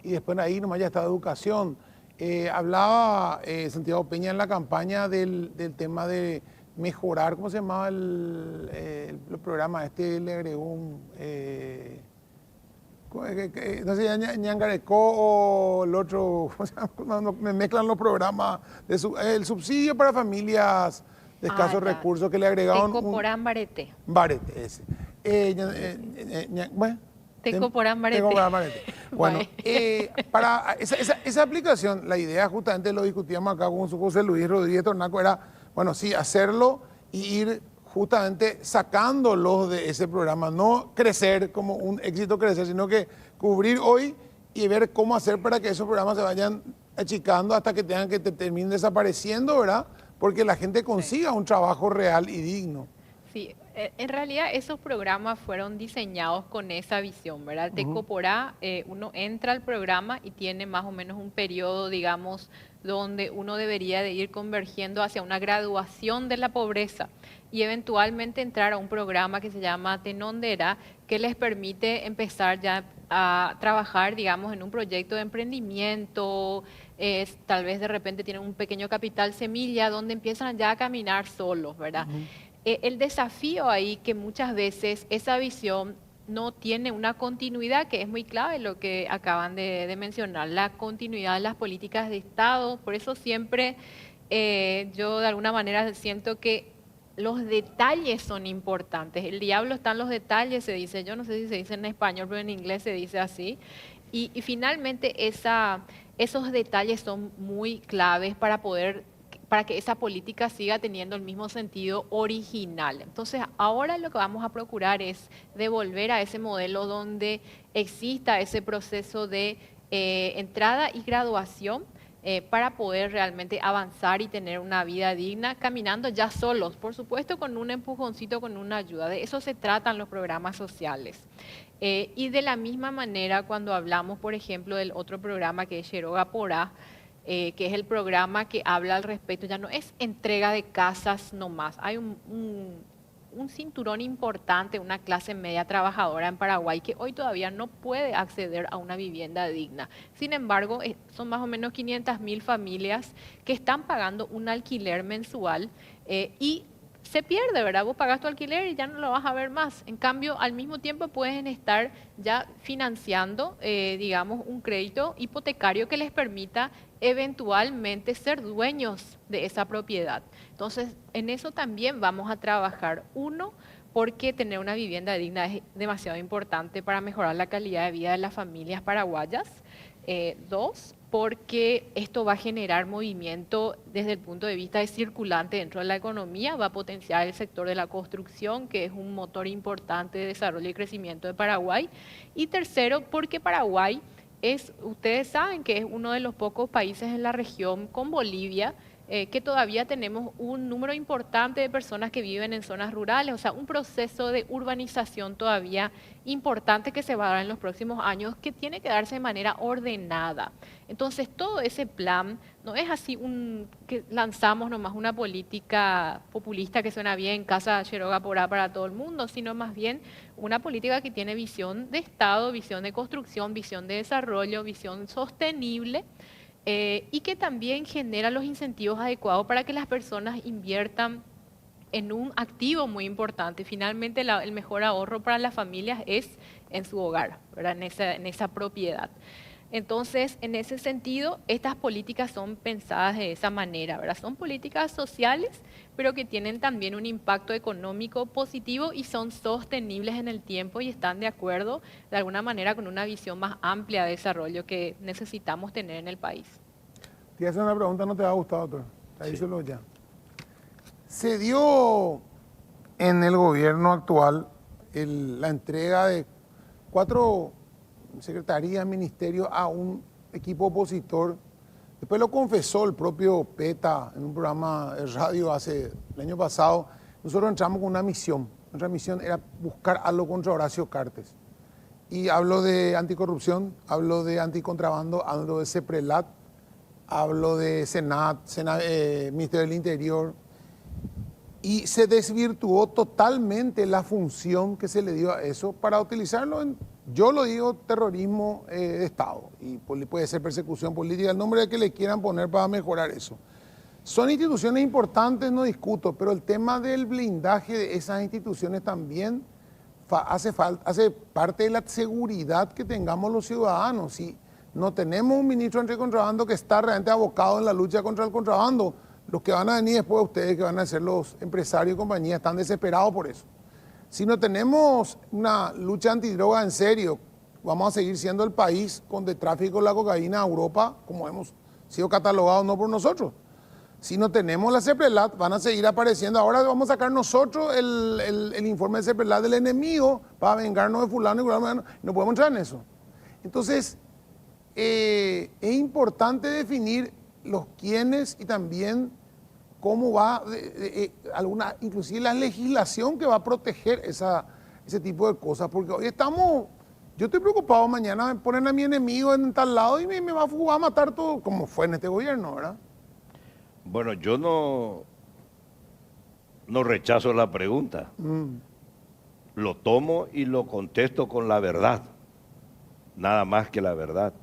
y después ahí nomás ya está educación. Hablaba Santiago Peña en la campaña del tema de mejorar, ¿cómo se llamaba el programa? Le agregó un... no sé, Ñangarecó o el otro, ¿cómo se llama? Me mezclan los programas, el subsidio para familias de escasos recursos que le agregaron. Tecoporán Barete. Barete, ese. Bueno, Tecoporán Barete. Tecoporán Barete. Bueno, para esa aplicación, la idea justamente lo discutíamos acá con José Luis Rodríguez Tornaco, era, bueno, sí, hacerlo y ir justamente sacándolos de ese programa, no crecer como un éxito crecer, sino que cubrir hoy y ver cómo hacer para que esos programas se vayan achicando hasta que tengan que terminen desapareciendo, ¿verdad? Porque la gente consiga un trabajo real y digno. Sí, en realidad esos programas fueron diseñados con esa visión, ¿verdad? Tecoporá, uno entra al programa y tiene más o menos un periodo, digamos, donde uno debería de ir convergiendo hacia una graduación de la pobreza y eventualmente entrar a un programa que se llama Tenondera, que les permite empezar ya a trabajar, digamos, en un proyecto de emprendimiento, tal vez de repente tienen un pequeño capital semilla donde empiezan ya a caminar solos, ¿verdad? El desafío ahí que muchas veces esa visión no tiene una continuidad, que es muy clave lo que acaban de mencionar, la continuidad de las políticas de Estado. Por eso siempre yo de alguna manera siento que los detalles son importantes. El diablo está en los detalles, se dice. Yo no sé si se dice en español, pero en inglés se dice así. Y finalmente esos detalles son muy claves para que esa política siga teniendo el mismo sentido original. Entonces, ahora lo que vamos a procurar es devolver a ese modelo donde exista ese proceso de entrada y graduación para poder realmente avanzar y tener una vida digna, caminando ya solos, por supuesto con un empujoncito, con una ayuda. De eso se tratan los programas sociales. Y de la misma manera, cuando hablamos, por ejemplo, del otro programa que es Quiroga Porá, que es el programa que habla al respecto, ya no es entrega de casas nomás. Hay un cinturón importante, una clase media trabajadora en Paraguay que hoy todavía no puede acceder a una vivienda digna. Sin embargo, son más o menos 500.000 familias que están pagando un alquiler mensual y se pierde, ¿verdad? Vos pagas tu alquiler y ya no lo vas a ver más. En cambio, al mismo tiempo pueden estar ya financiando, digamos, un crédito hipotecario que les permita eventualmente ser dueños de esa propiedad. Entonces, en eso también vamos a trabajar. Uno, porque tener una vivienda digna es demasiado importante para mejorar la calidad de vida de las familias paraguayas. Dos, porque esto va a generar movimiento desde el punto de vista de circulante dentro de la economía, va a potenciar el sector de la construcción, que es un motor importante de desarrollo y crecimiento de Paraguay. Y tercero, porque Paraguay ustedes saben que es uno de los pocos países en la región con Bolivia que todavía tenemos un número importante de personas que viven en zonas rurales, o sea, un proceso de urbanización todavía importante que se va a dar en los próximos años, que tiene que darse de manera ordenada. Entonces, todo ese plan no es así que lanzamos nomás una política populista que suena bien, Casa Quiroga Porá para todo el mundo, sino más bien una política que tiene visión de Estado, visión de construcción, visión de desarrollo, visión sostenible y que también genera los incentivos adecuados para que las personas inviertan en un activo muy importante. Finalmente, el mejor ahorro para las familias es en su hogar, ¿verdad? En esa propiedad. Entonces, en ese sentido, estas políticas son pensadas de esa manera, ¿verdad? Son políticas sociales, pero que tienen también un impacto económico positivo y son sostenibles en el tiempo y están de acuerdo, de alguna manera, con una visión más amplia de desarrollo que necesitamos tener en el país. Te hace una pregunta, no te va a gustar, doctor. Ahí Sí. solo ya. Se dio en el gobierno actual la entrega de 4 secretarías, ministerios a un equipo opositor. Después lo confesó el propio PETA en un programa de radio el año pasado. Nosotros entramos con una misión. Nuestra misión era buscar algo contra Horacio Cartes. Y hablo de anticorrupción, hablo de anticontrabando, hablo de CEPRELAT, hablo de Ministerio del Interior. Y se desvirtuó totalmente la función que se le dio a eso para utilizarlo yo lo digo, terrorismo de Estado. Y puede ser persecución política, el nombre que le quieran poner para mejorar eso. Son instituciones importantes, no discuto, pero el tema del blindaje de esas instituciones también hace parte de la seguridad que tengamos los ciudadanos. Si no tenemos un ministro anticontrabando que está realmente abocado en la lucha contra el contrabando, los que van a venir después de ustedes, que van a ser los empresarios y compañías, están desesperados por eso. Si no tenemos una lucha antidroga en serio, vamos a seguir siendo el país con de tráfico de la cocaína a Europa, como hemos sido catalogados no por nosotros. Si no tenemos la CEPRELAT, van a seguir apareciendo. Ahora vamos a sacar nosotros el informe de CEPRELAT del enemigo para vengarnos de fulano y fulano. No podemos entrar en eso. Entonces, es importante definir los quiénes y también cómo va, inclusive la legislación que va a proteger ese tipo de cosas. Porque hoy yo estoy preocupado, mañana me ponen a mi enemigo en tal lado y me va a matar todo, como fue en este gobierno, ¿verdad? Bueno, yo no rechazo la pregunta. Lo tomo y lo contesto con la verdad, nada más que la verdad.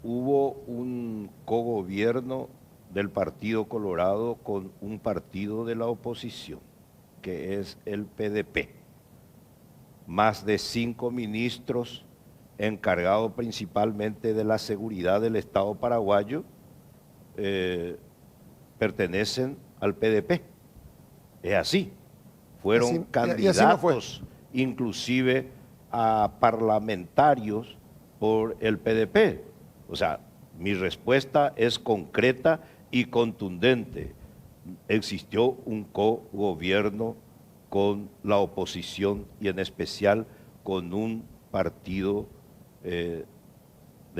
Hubo un cogobierno del Partido Colorado con un partido de la oposición, que es el PDP. más de 5 ministros encargados principalmente de la seguridad del Estado paraguayo pertenecen al PDP. Es así. Fueron así candidatos inclusive a parlamentarios por el PDP. O sea, mi respuesta es concreta y contundente. Existió un cogobierno con la oposición y en especial con un partido de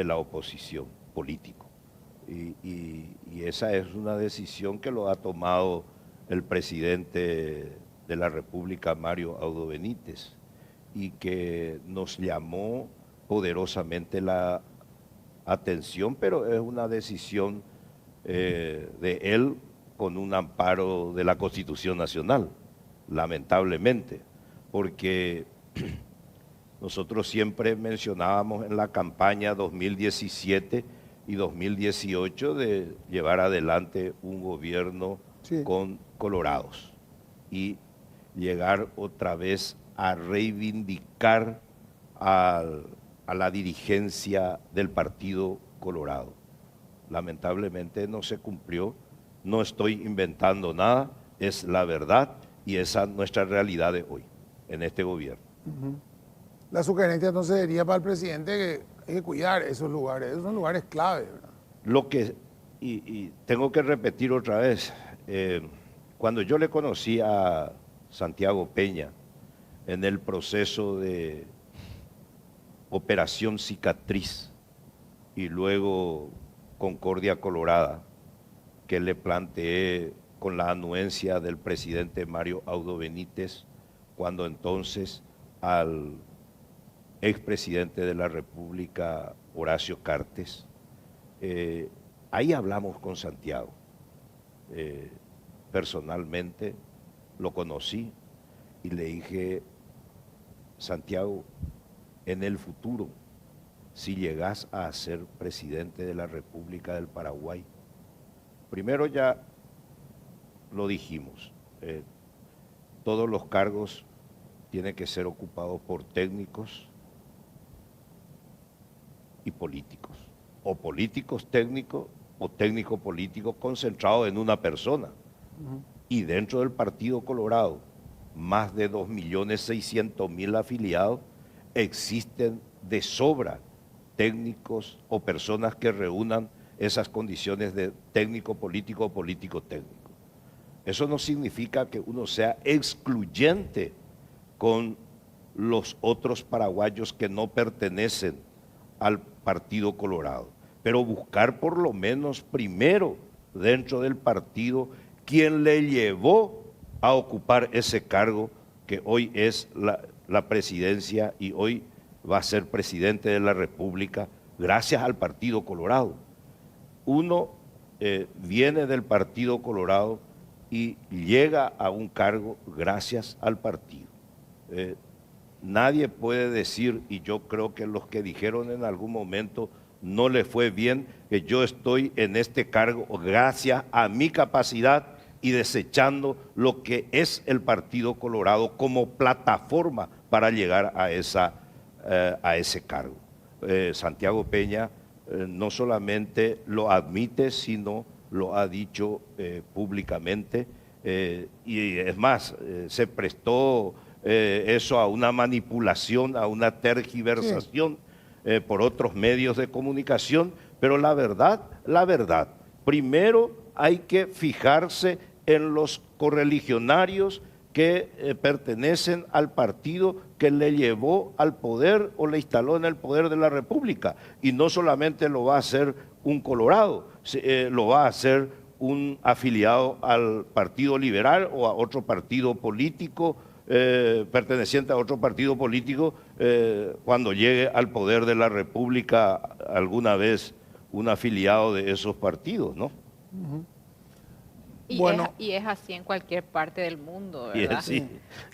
la oposición político. Y esa es una decisión que lo ha tomado el presidente de la República, Mario Audo Benítez, y que nos llamó poderosamente la atención, pero es una decisión de él con un amparo de la Constitución Nacional, lamentablemente, porque nosotros siempre mencionábamos en la campaña 2017 y 2018 de llevar adelante un gobierno con colorados y llegar otra vez a reivindicar a la dirigencia del Partido Colorado. Lamentablemente no se cumplió, no estoy inventando nada, es la verdad y esa es nuestra realidad de hoy, en este gobierno. La sugerencia entonces sería para el presidente que hay que cuidar esos son lugares clave, ¿verdad? Lo que, y tengo que repetir otra vez, cuando yo le conocí a Santiago Peña en el proceso de Operación Cicatriz y luego Concordia Colorada, que le planteé con la anuencia del presidente Mario Audo Benítez, cuando entonces al expresidente de la República, Horacio Cartes, ahí hablamos con Santiago. Personalmente lo conocí y le dije, Santiago, en el futuro, si llegás a ser presidente de la República del Paraguay, primero ya lo dijimos, todos los cargos tienen que ser ocupados por técnicos y políticos, o políticos técnicos o técnicos políticos concentrados en una persona. Y dentro del Partido Colorado, más de 2.600.000 afiliados, existen de sobra técnicos o personas que reúnan esas condiciones de técnico político o político técnico. Eso no significa que uno sea excluyente con los otros paraguayos que no pertenecen al Partido Colorado, pero buscar por lo menos primero dentro del partido quien le llevó a ocupar ese cargo que hoy es la presidencia y hoy va a ser presidente de la República gracias al Partido Colorado. Uno viene del Partido Colorado y llega a un cargo gracias al partido. Nadie puede decir, y yo creo que los que dijeron en algún momento no les fue bien, que yo estoy en este cargo gracias a mi capacidad y desechando lo que es el Partido Colorado como plataforma para llegar a ese cargo. Santiago Peña no solamente lo admite, sino lo ha dicho públicamente, y es más, se prestó eso a una manipulación, a una tergiversación por otros medios de comunicación, pero la verdad, primero hay que fijarse en los correligionarios que pertenecen al partido que le llevó al poder o le instaló en el poder de la República. Y no solamente lo va a hacer un colorado, lo va a hacer un afiliado al Partido Liberal o a otro partido político, perteneciente a otro partido político, cuando llegue al poder de la República alguna vez un afiliado de esos partidos, ¿no? Bueno. Y es así en cualquier parte del mundo, Y ¿verdad? sí,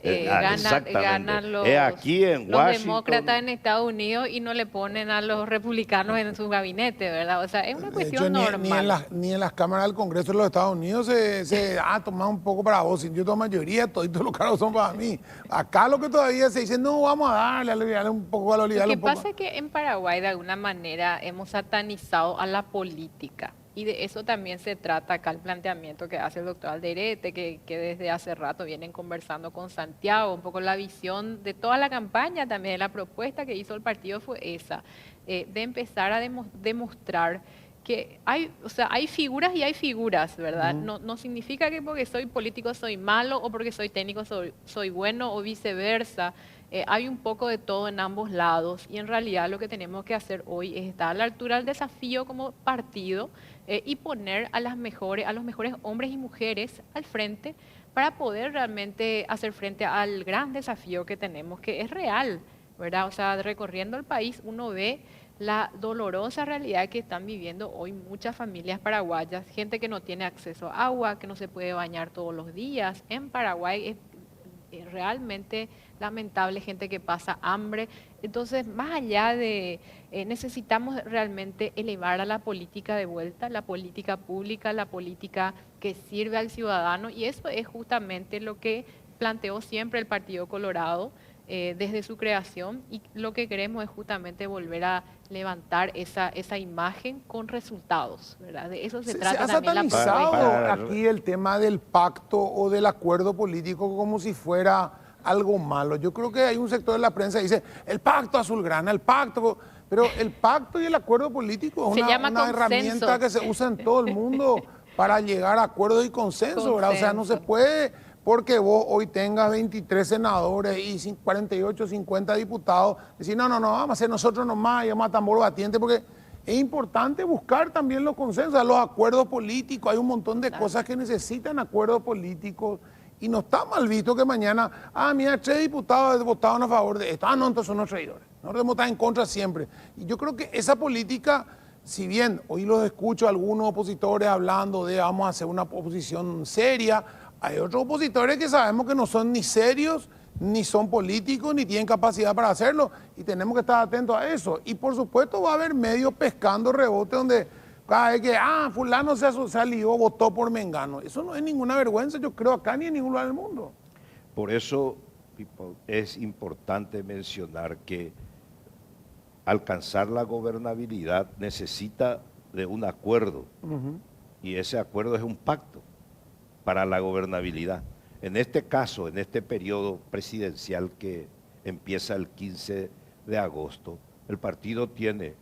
Ganan exactamente. los, Es aquí en los Washington. demócratas en Estados Unidos y no le ponen a los republicanos en su gabinete, ¿verdad? O sea, es una De cuestión hecho, normal. ni en las cámaras del Congreso de los Estados Unidos se toma un poco para vos. Yo toda mayoría, todos los cargos son para mí. Acá lo que todavía se dice, no, vamos a darle un poco a la Lo olvidar que un poco. pasa es que en Paraguay de alguna manera hemos satanizado a la política y de eso también se trata acá el planteamiento que hace el doctor Alderete, que desde hace rato vienen conversando con Santiago, un poco la visión de toda la campaña, también la propuesta que hizo el partido fue esa, de empezar a demostrar que hay, o sea, hay figuras y hay figuras, ¿verdad? No significa que porque soy político soy malo o porque soy técnico soy bueno o viceversa. Hay un poco de todo en ambos lados y en realidad lo que tenemos que hacer hoy es estar a la altura del desafío como partido y poner a los mejores hombres y mujeres al frente para poder realmente hacer frente al gran desafío que tenemos, que es real, ¿verdad? O sea, recorriendo el país uno ve la dolorosa realidad que están viviendo hoy muchas familias paraguayas, gente que no tiene acceso a agua, que no se puede bañar todos los días. En Paraguay es realmente lamentable, gente que pasa hambre. Entonces, más allá de, necesitamos realmente elevar a la política de vuelta, la política pública, la política que sirve al ciudadano, y eso es justamente lo que planteó siempre el Partido Colorado desde su creación, y lo que queremos es justamente volver a levantar esa imagen con resultados, ¿verdad? De eso se trata ha también la satanizado propuesta. aquí el tema del pacto o del acuerdo político como si fuera algo malo. Yo creo que hay un sector de la prensa que dice, el pacto azulgrana, el pacto... Pero el pacto y el acuerdo político es una herramienta que se usa en todo el mundo para llegar a acuerdos y consenso, ¿verdad? O sea, no se puede, porque vos hoy tengas 23 senadores y 48, 50 diputados, decir, no, vamos a hacer nosotros nomás y vamos a tambor batiente, porque es importante buscar también los consensos, los acuerdos políticos. Hay un montón de cosas que necesitan acuerdos políticos. Y no está mal visto que mañana, mira, 3 diputados votaron a favor de esto. No, entonces son los traidores. No debemos estar en contra siempre. Y yo creo que esa política, si bien hoy los escucho a algunos opositores hablando de vamos a hacer una oposición seria, hay otros opositores que sabemos que no son ni serios, ni son políticos, ni tienen capacidad para hacerlo. Y tenemos que estar atentos a eso. Y por supuesto va a haber medios pescando rebote donde... cada vez que, fulano se alió, votó por Mengano. Eso no es ninguna vergüenza, yo creo, acá ni en ningún lugar del mundo. Por eso es importante mencionar que alcanzar la gobernabilidad necesita de un acuerdo, y ese acuerdo es un pacto para la gobernabilidad. En este caso, en este periodo presidencial que empieza el 15 de agosto, el partido tiene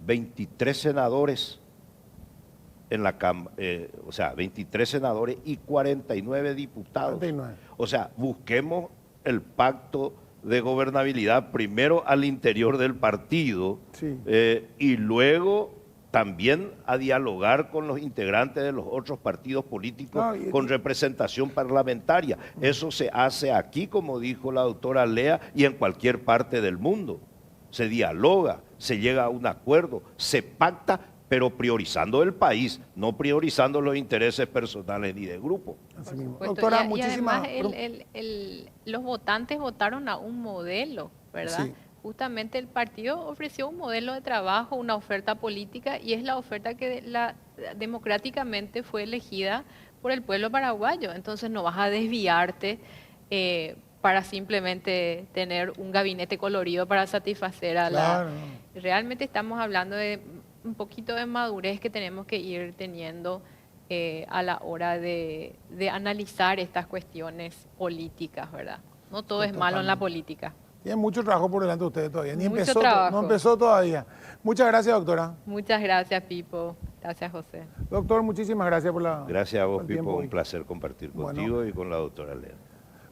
23 senadores en la Cámara, 23 senadores y 49 diputados. 49. O sea, busquemos el pacto de gobernabilidad primero al interior del partido, sí, y luego también a dialogar con los integrantes de los otros partidos políticos con representación parlamentaria. Eso se hace aquí, como dijo la doctora Lea, y en cualquier parte del mundo. Se dialoga, se llega a un acuerdo, se pacta, pero priorizando el país, no priorizando los intereses personales ni de grupo. Doctora, muchísimas gracias. Los votantes votaron a un modelo, ¿verdad? Sí. Justamente el partido ofreció un modelo de trabajo, una oferta política, y es la oferta que democráticamente fue elegida por el pueblo paraguayo. Entonces no vas a desviarte para simplemente tener un gabinete colorido para satisfacer a la... Realmente estamos hablando de un poquito de madurez que tenemos que ir teniendo a la hora de analizar estas cuestiones políticas, ¿verdad? No todo es malo en la política. Tienen mucho trabajo por delante de ustedes todavía. No empezó todavía. Muchas gracias, doctora. Muchas gracias, Pipo. Gracias, José. Doctor, muchísimas gracias por la... Gracias a vos, Pipo. Un placer compartir contigo y con la doctora Lea.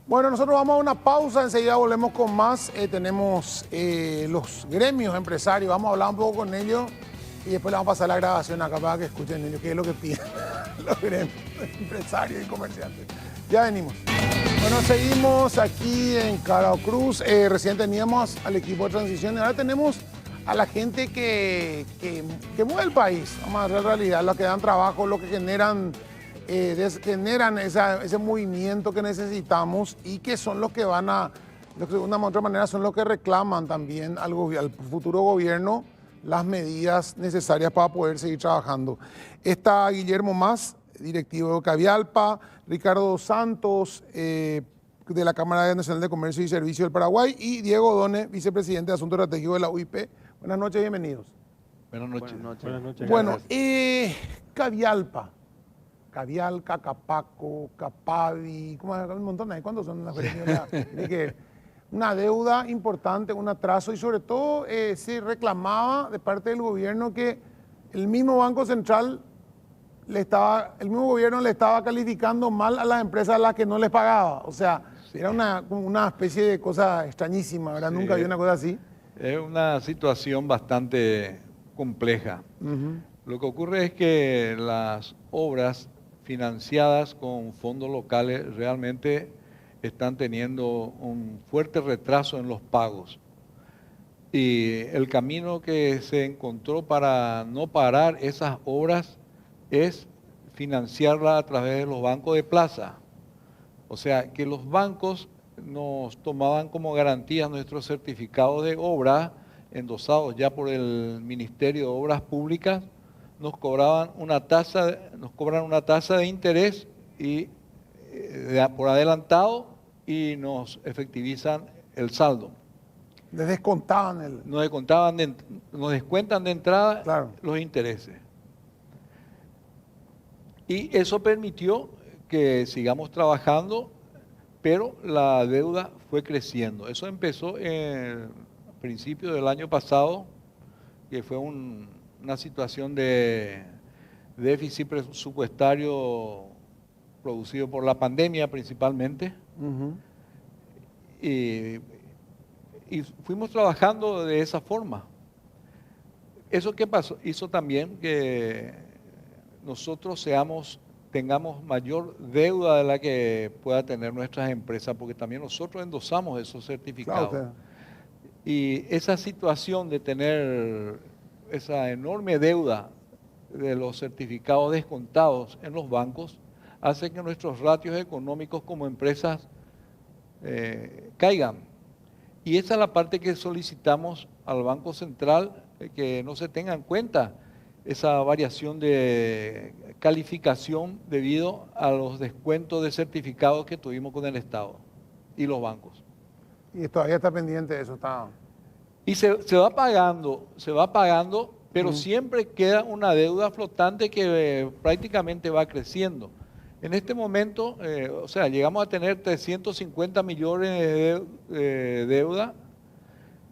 Bueno, nosotros vamos a una pausa, enseguida volvemos con más. Tenemos los gremios empresarios, vamos a hablar un poco con ellos y después le vamos a pasar la grabación acá para que escuchen ellos qué es lo que piden los gremios empresarios y comerciantes. Ya venimos. Bueno, seguimos aquí en Carao Cruz. Recién teníamos al equipo de transición y ahora tenemos a la gente que mueve el país. Vamos a ver la realidad, los que dan trabajo, los que generan generan ese movimiento que necesitamos y que son los que van a, de una u otra manera, son los que reclaman también al futuro gobierno las medidas necesarias para poder seguir trabajando. Está Guillermo Mas, directivo de Cavialpa, Ricardo Santos, de la Cámara Nacional de Comercio y Servicios del Paraguay, y Diego Done, vicepresidente de Asuntos Estratégicos de la UIP. Buenas noches, bienvenidos. Buenas noches. Buenas noches. Bueno, Cavialpa, Cavialca, Capaco, Capavi, un montón de, ¿cuántos son? Una deuda importante, un atraso, y sobre todo se reclamaba de parte del gobierno que el mismo Banco Central el mismo gobierno le estaba calificando mal a las empresas a las que no les pagaba. O sea, sí, era como una especie de cosa extrañísima, ¿verdad? Sí. Nunca había una cosa así. Es una situación bastante compleja. Lo que ocurre es que las obras financiadas con fondos locales realmente están teniendo un fuerte retraso en los pagos. Y el camino que se encontró para no parar esas obras es financiarla a través de los bancos de plaza. O sea, que los bancos nos tomaban como garantía nuestros certificados de obra endosados ya por el Ministerio de Obras Públicas, nos cobran una tasa de interés y por adelantado y nos efectivizan el saldo. Les descontaban nos descuentan de entrada, claro, los intereses. Y eso permitió que sigamos trabajando, pero la deuda fue creciendo. Eso empezó a principios del año pasado, que fue una situación de déficit presupuestario producido por la pandemia principalmente. Y fuimos trabajando de esa forma. ¿Eso qué pasó? Hizo también que nosotros tengamos mayor deuda de la que pueda tener nuestras empresas, porque también nosotros endosamos esos certificados. Claro. Y esa situación de tener esa enorme deuda de los certificados descontados en los bancos hace que nuestros ratios económicos como empresas caigan. Y esa es la parte que solicitamos al Banco Central, que no se tenga en cuenta esa variación de calificación debido a los descuentos de certificados que tuvimos con el Estado y los bancos. Y todavía está pendiente de eso. Y se va pagando, pero siempre queda una deuda flotante que prácticamente va creciendo. En este momento, llegamos a tener 350 millones de deuda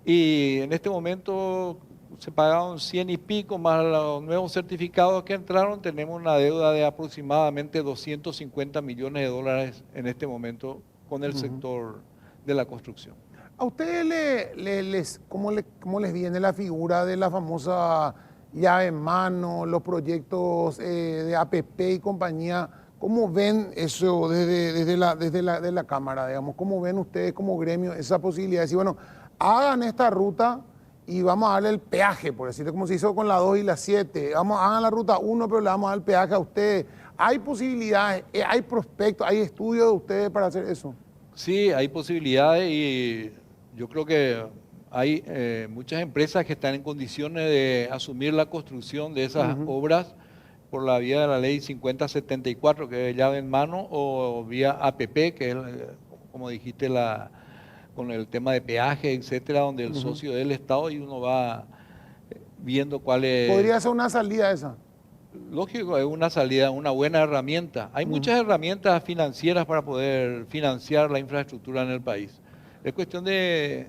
y en este momento se pagaron 100 y pico más los nuevos certificados que entraron. Tenemos una deuda de aproximadamente 250 millones de dólares en este momento con el sector de la construcción. ¿A ustedes cómo les viene la figura de la famosa llave en mano, los proyectos de APP y compañía? ¿Cómo ven eso desde la Cámara, digamos? ¿Cómo ven ustedes como gremio esa posibilidad de decir, bueno, hagan esta ruta y vamos a darle el peaje, por decirlo, como se hizo con la 2 y la 7? Hagan la ruta 1, pero le vamos a dar el peaje a ustedes. ¿Hay posibilidades, hay prospectos, hay estudios de ustedes para hacer eso? Sí, hay posibilidades y yo creo que hay muchas empresas que están en condiciones de asumir la construcción de esas obras por la vía de la ley 5074, que es llave en mano, o vía APP, que es, como dijiste, con el tema de peaje, etcétera, donde el socio del Estado y uno va viendo cuál es. ¿Podría ser una salida esa? Lógico, es una salida, una buena herramienta. Hay muchas herramientas financieras para poder financiar la infraestructura en el país. Es cuestión de...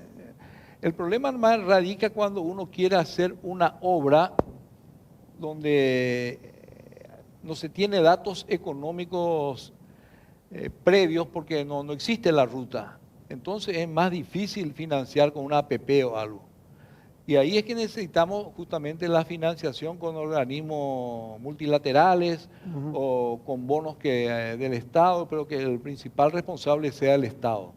El problema más radica cuando uno quiere hacer una obra donde no se tiene datos económicos previos porque no existe la ruta. Entonces es más difícil financiar con una APP o algo. Y ahí es que necesitamos justamente la financiación con organismos multilaterales o con bonos del Estado, pero que el principal responsable sea el Estado.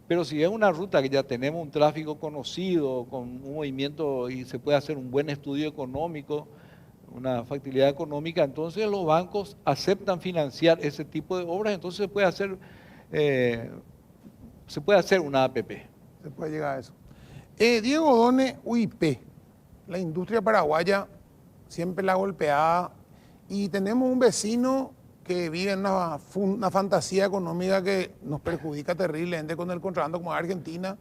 Pero si es una ruta que ya tenemos un tráfico conocido, con un movimiento y se puede hacer un buen estudio económico, una factibilidad económica, entonces los bancos aceptan financiar ese tipo de obras, entonces se puede hacer una APP. Se puede llegar a eso. Diego Done, UIP, la industria paraguaya siempre la golpeada y tenemos un vecino que vive en una fantasía económica que nos perjudica terriblemente con el contrabando como Argentina.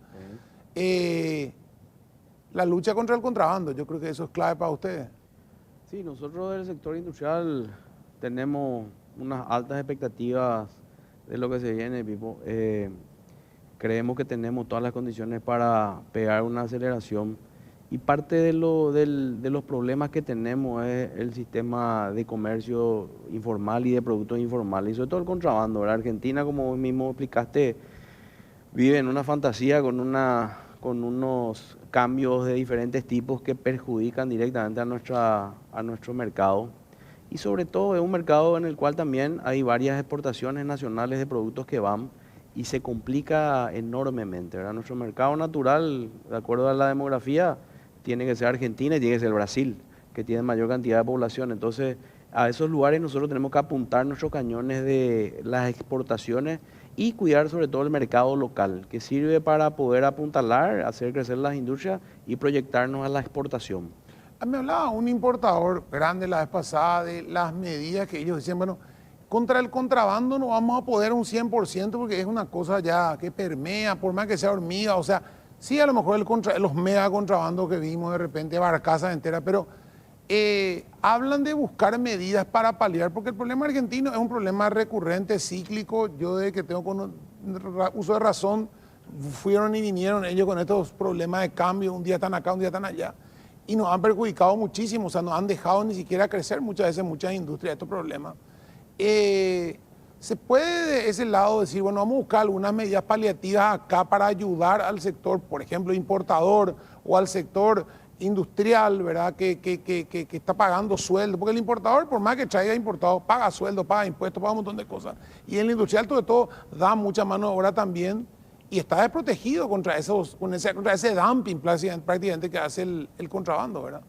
La lucha contra el contrabando, yo creo que eso es clave para ustedes. Sí, nosotros del sector industrial tenemos unas altas expectativas de lo que se viene, Pipo. Creemos que tenemos todas las condiciones para pegar una aceleración y parte de los problemas que tenemos es el sistema de comercio informal y de productos informales y sobre todo el contrabando, ¿verdad? Argentina, como vos mismo explicaste, vive en una fantasía con unos cambios de diferentes tipos que perjudican directamente a nuestro mercado. Y sobre todo es un mercado en el cual también hay varias exportaciones nacionales de productos que van y se complica enormemente, ¿verdad? Nuestro mercado natural, de acuerdo a la demografía, tiene que ser Argentina y tiene que ser Brasil, que tiene mayor cantidad de población. Entonces, a esos lugares nosotros tenemos que apuntar nuestros cañones de las exportaciones y cuidar sobre todo el mercado local, que sirve para poder apuntalar, hacer crecer las industrias y proyectarnos a la exportación. Me hablaba un importador grande la vez pasada de las medidas que ellos decían, bueno, contra el contrabando no vamos a poder un 100% porque es una cosa ya que permea, por más que sea hormiga, o sea, sí a lo mejor los mega contrabandos que vimos de repente, barcazas enteras, pero hablan de buscar medidas para paliar, porque el problema argentino es un problema recurrente, cíclico. Yo desde que tengo uso de razón, fueron y vinieron ellos con estos problemas de cambio, un día están acá, un día están allá, y nos han perjudicado muchísimo, o sea, nos han dejado ni siquiera crecer muchas veces muchas industrias estos problemas. Se puede de ese lado decir, bueno, vamos a buscar algunas medidas paliativas acá para ayudar al sector, por ejemplo, importador o al sector industrial, ¿verdad? Que está pagando sueldo, porque el importador, por más que traiga importado, paga sueldo, paga impuestos, paga un montón de cosas. Y el industrial, sobre todo, da mucha mano de obra también y está desprotegido contra ese dumping prácticamente que hace el contrabando, ¿verdad?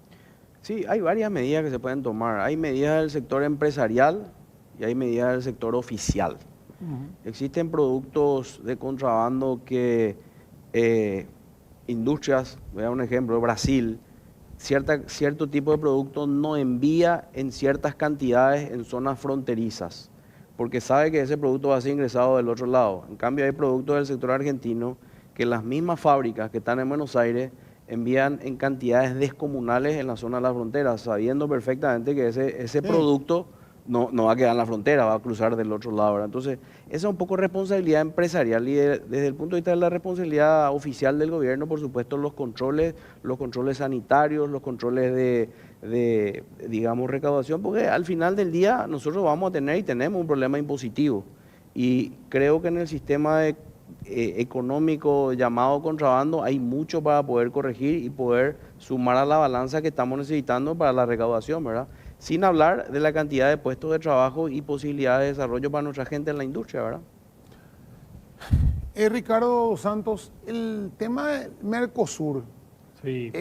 Sí, hay varias medidas que se pueden tomar. Hay medidas del sector empresarial y hay medidas del sector oficial. Existen productos de contrabando que industrias, voy a dar un ejemplo, Brasil, cierto tipo de producto no envía en ciertas cantidades en zonas fronterizas, porque sabe que ese producto va a ser ingresado del otro lado. En cambio hay productos del sector argentino que las mismas fábricas que están en Buenos Aires envían en cantidades descomunales en la zona de la frontera, sabiendo perfectamente que ese producto no va a quedar en la frontera, va a cruzar del otro lado, ¿verdad? Entonces, esa es un poco responsabilidad empresarial y desde el punto de vista de la responsabilidad oficial del gobierno, por supuesto, los controles sanitarios, los controles de digamos, recaudación, porque al final del día nosotros vamos a tener y tenemos un problema impositivo. Y creo que en el sistema económico llamado contrabando hay mucho para poder corregir y poder sumar a la balanza que estamos necesitando para la recaudación, ¿verdad? Sin hablar de la cantidad de puestos de trabajo y posibilidades de desarrollo para nuestra gente en la industria, ¿verdad? Ricardo Santos, el tema de Mercosur Sí.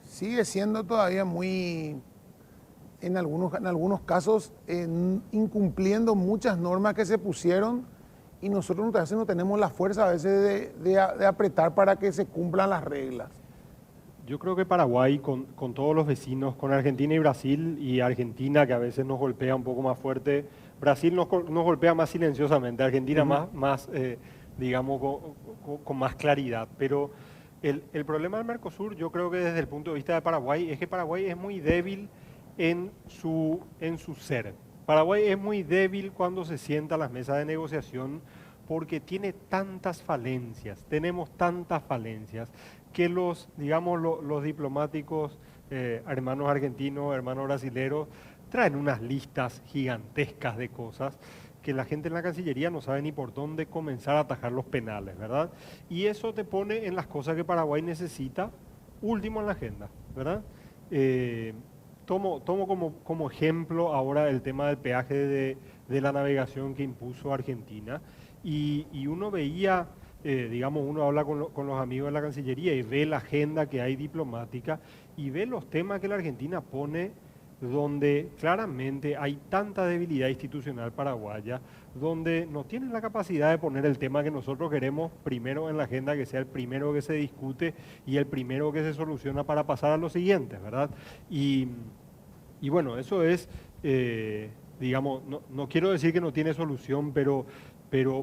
Sigue siendo todavía muy, en algunos casos, incumpliendo muchas normas que se pusieron y nosotros muchas veces no tenemos la fuerza a veces de apretar para que se cumplan las reglas. Yo creo que Paraguay, con todos los vecinos, con Argentina y Brasil, y Argentina que a veces nos golpea un poco más fuerte, Brasil nos golpea más silenciosamente, Argentina más digamos, con más claridad. Pero el problema del Mercosur, yo creo que desde el punto de vista de Paraguay, es que Paraguay es muy débil en su ser. Paraguay es muy débil cuando se sienta a las mesas de negociación porque tiene tantas falencias, tenemos tantas falencias, que los diplomáticos, hermanos argentinos, hermanos brasileros, traen unas listas gigantescas de cosas que la gente en la Cancillería no sabe ni por dónde comenzar a atajar los penales, ¿verdad? Y eso te pone en las cosas que Paraguay necesita, último en la agenda, ¿verdad? Tomo como ejemplo ahora el tema del peaje de la navegación que impuso Argentina, y uno veía... uno habla con los amigos de la Cancillería y ve la agenda que hay diplomática y ve los temas que la Argentina pone donde claramente hay tanta debilidad institucional paraguaya, donde no tienen la capacidad de poner el tema que nosotros queremos primero en la agenda, que sea el primero que se discute y el primero que se soluciona para pasar a los siguientes, ¿verdad? Y bueno, eso es, digamos, no quiero decir que no tiene solución, pero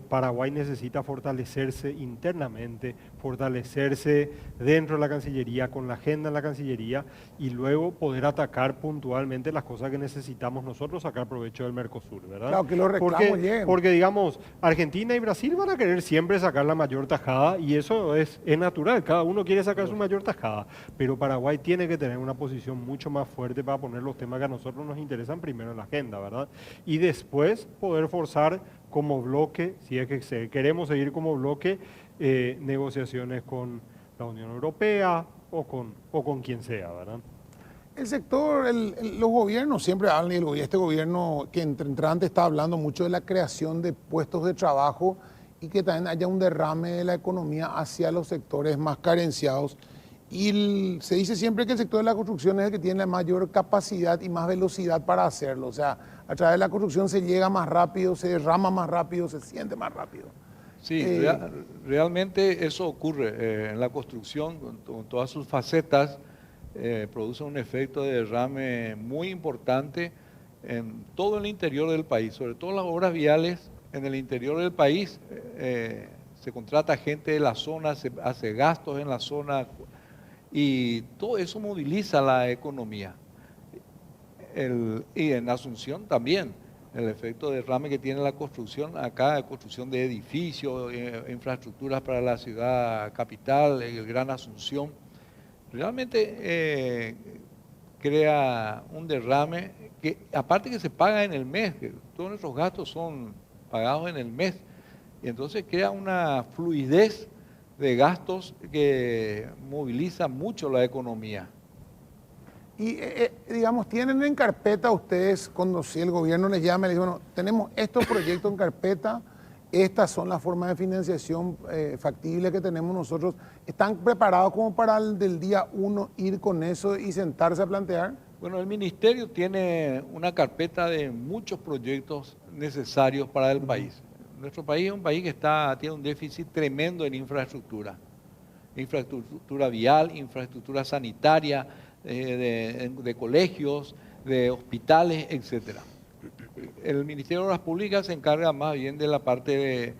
Paraguay necesita fortalecerse internamente, fortalecerse dentro de la Cancillería, con la agenda en la Cancillería, y luego poder atacar puntualmente las cosas que necesitamos nosotros sacar provecho del Mercosur, ¿verdad? Claro, que los reclamos lleguen. Porque, digamos, Argentina y Brasil van a querer siempre sacar la mayor tajada, y eso es natural, cada uno quiere sacar su mayor tajada, pero Paraguay tiene que tener una posición mucho más fuerte para poner los temas que a nosotros nos interesan primero en la agenda, ¿verdad? Y después poder forzar como bloque, si es que queremos seguir como bloque, negociaciones con la Unión Europea o con quien sea, ¿verdad? El sector, los gobiernos siempre hablan, y este gobierno que entrante está hablando mucho de la creación de puestos de trabajo y que también haya un derrame de la economía hacia los sectores más carenciados. Y se dice siempre que el sector de la construcción es el que tiene la mayor capacidad y más velocidad para hacerlo. O sea, a través de la construcción se llega más rápido, se derrama más rápido, se siente más rápido. Sí, realmente eso ocurre en la construcción, con todas sus facetas, produce un efecto de derrame muy importante en todo el interior del país, sobre todo las obras viales en el interior del país. Se contrata gente de la zona, se hace gastos en la zona y todo eso moviliza la economía. Y en Asunción también. El efecto de derrame que tiene la construcción acá, construcción de edificios, infraestructuras para la ciudad capital, el Gran Asunción, realmente crea un derrame que aparte que se paga en el mes, que todos nuestros gastos son pagados en el mes, y entonces crea una fluidez de gastos que moviliza mucho la economía. Y, digamos, ¿tienen en carpeta ustedes, cuando si el gobierno les llama y les dice, bueno, tenemos estos proyectos en carpeta, estas son las formas de financiación factibles que tenemos nosotros, ¿están preparados como para el del día 1 ir con eso y sentarse a plantear? Bueno, el ministerio tiene una carpeta de muchos proyectos necesarios para el país. Nuestro país es un país que tiene un déficit tremendo en infraestructura vial, infraestructura sanitaria, de colegios, de hospitales, etcétera. El Ministerio de Obras Públicas se encarga más bien de la parte de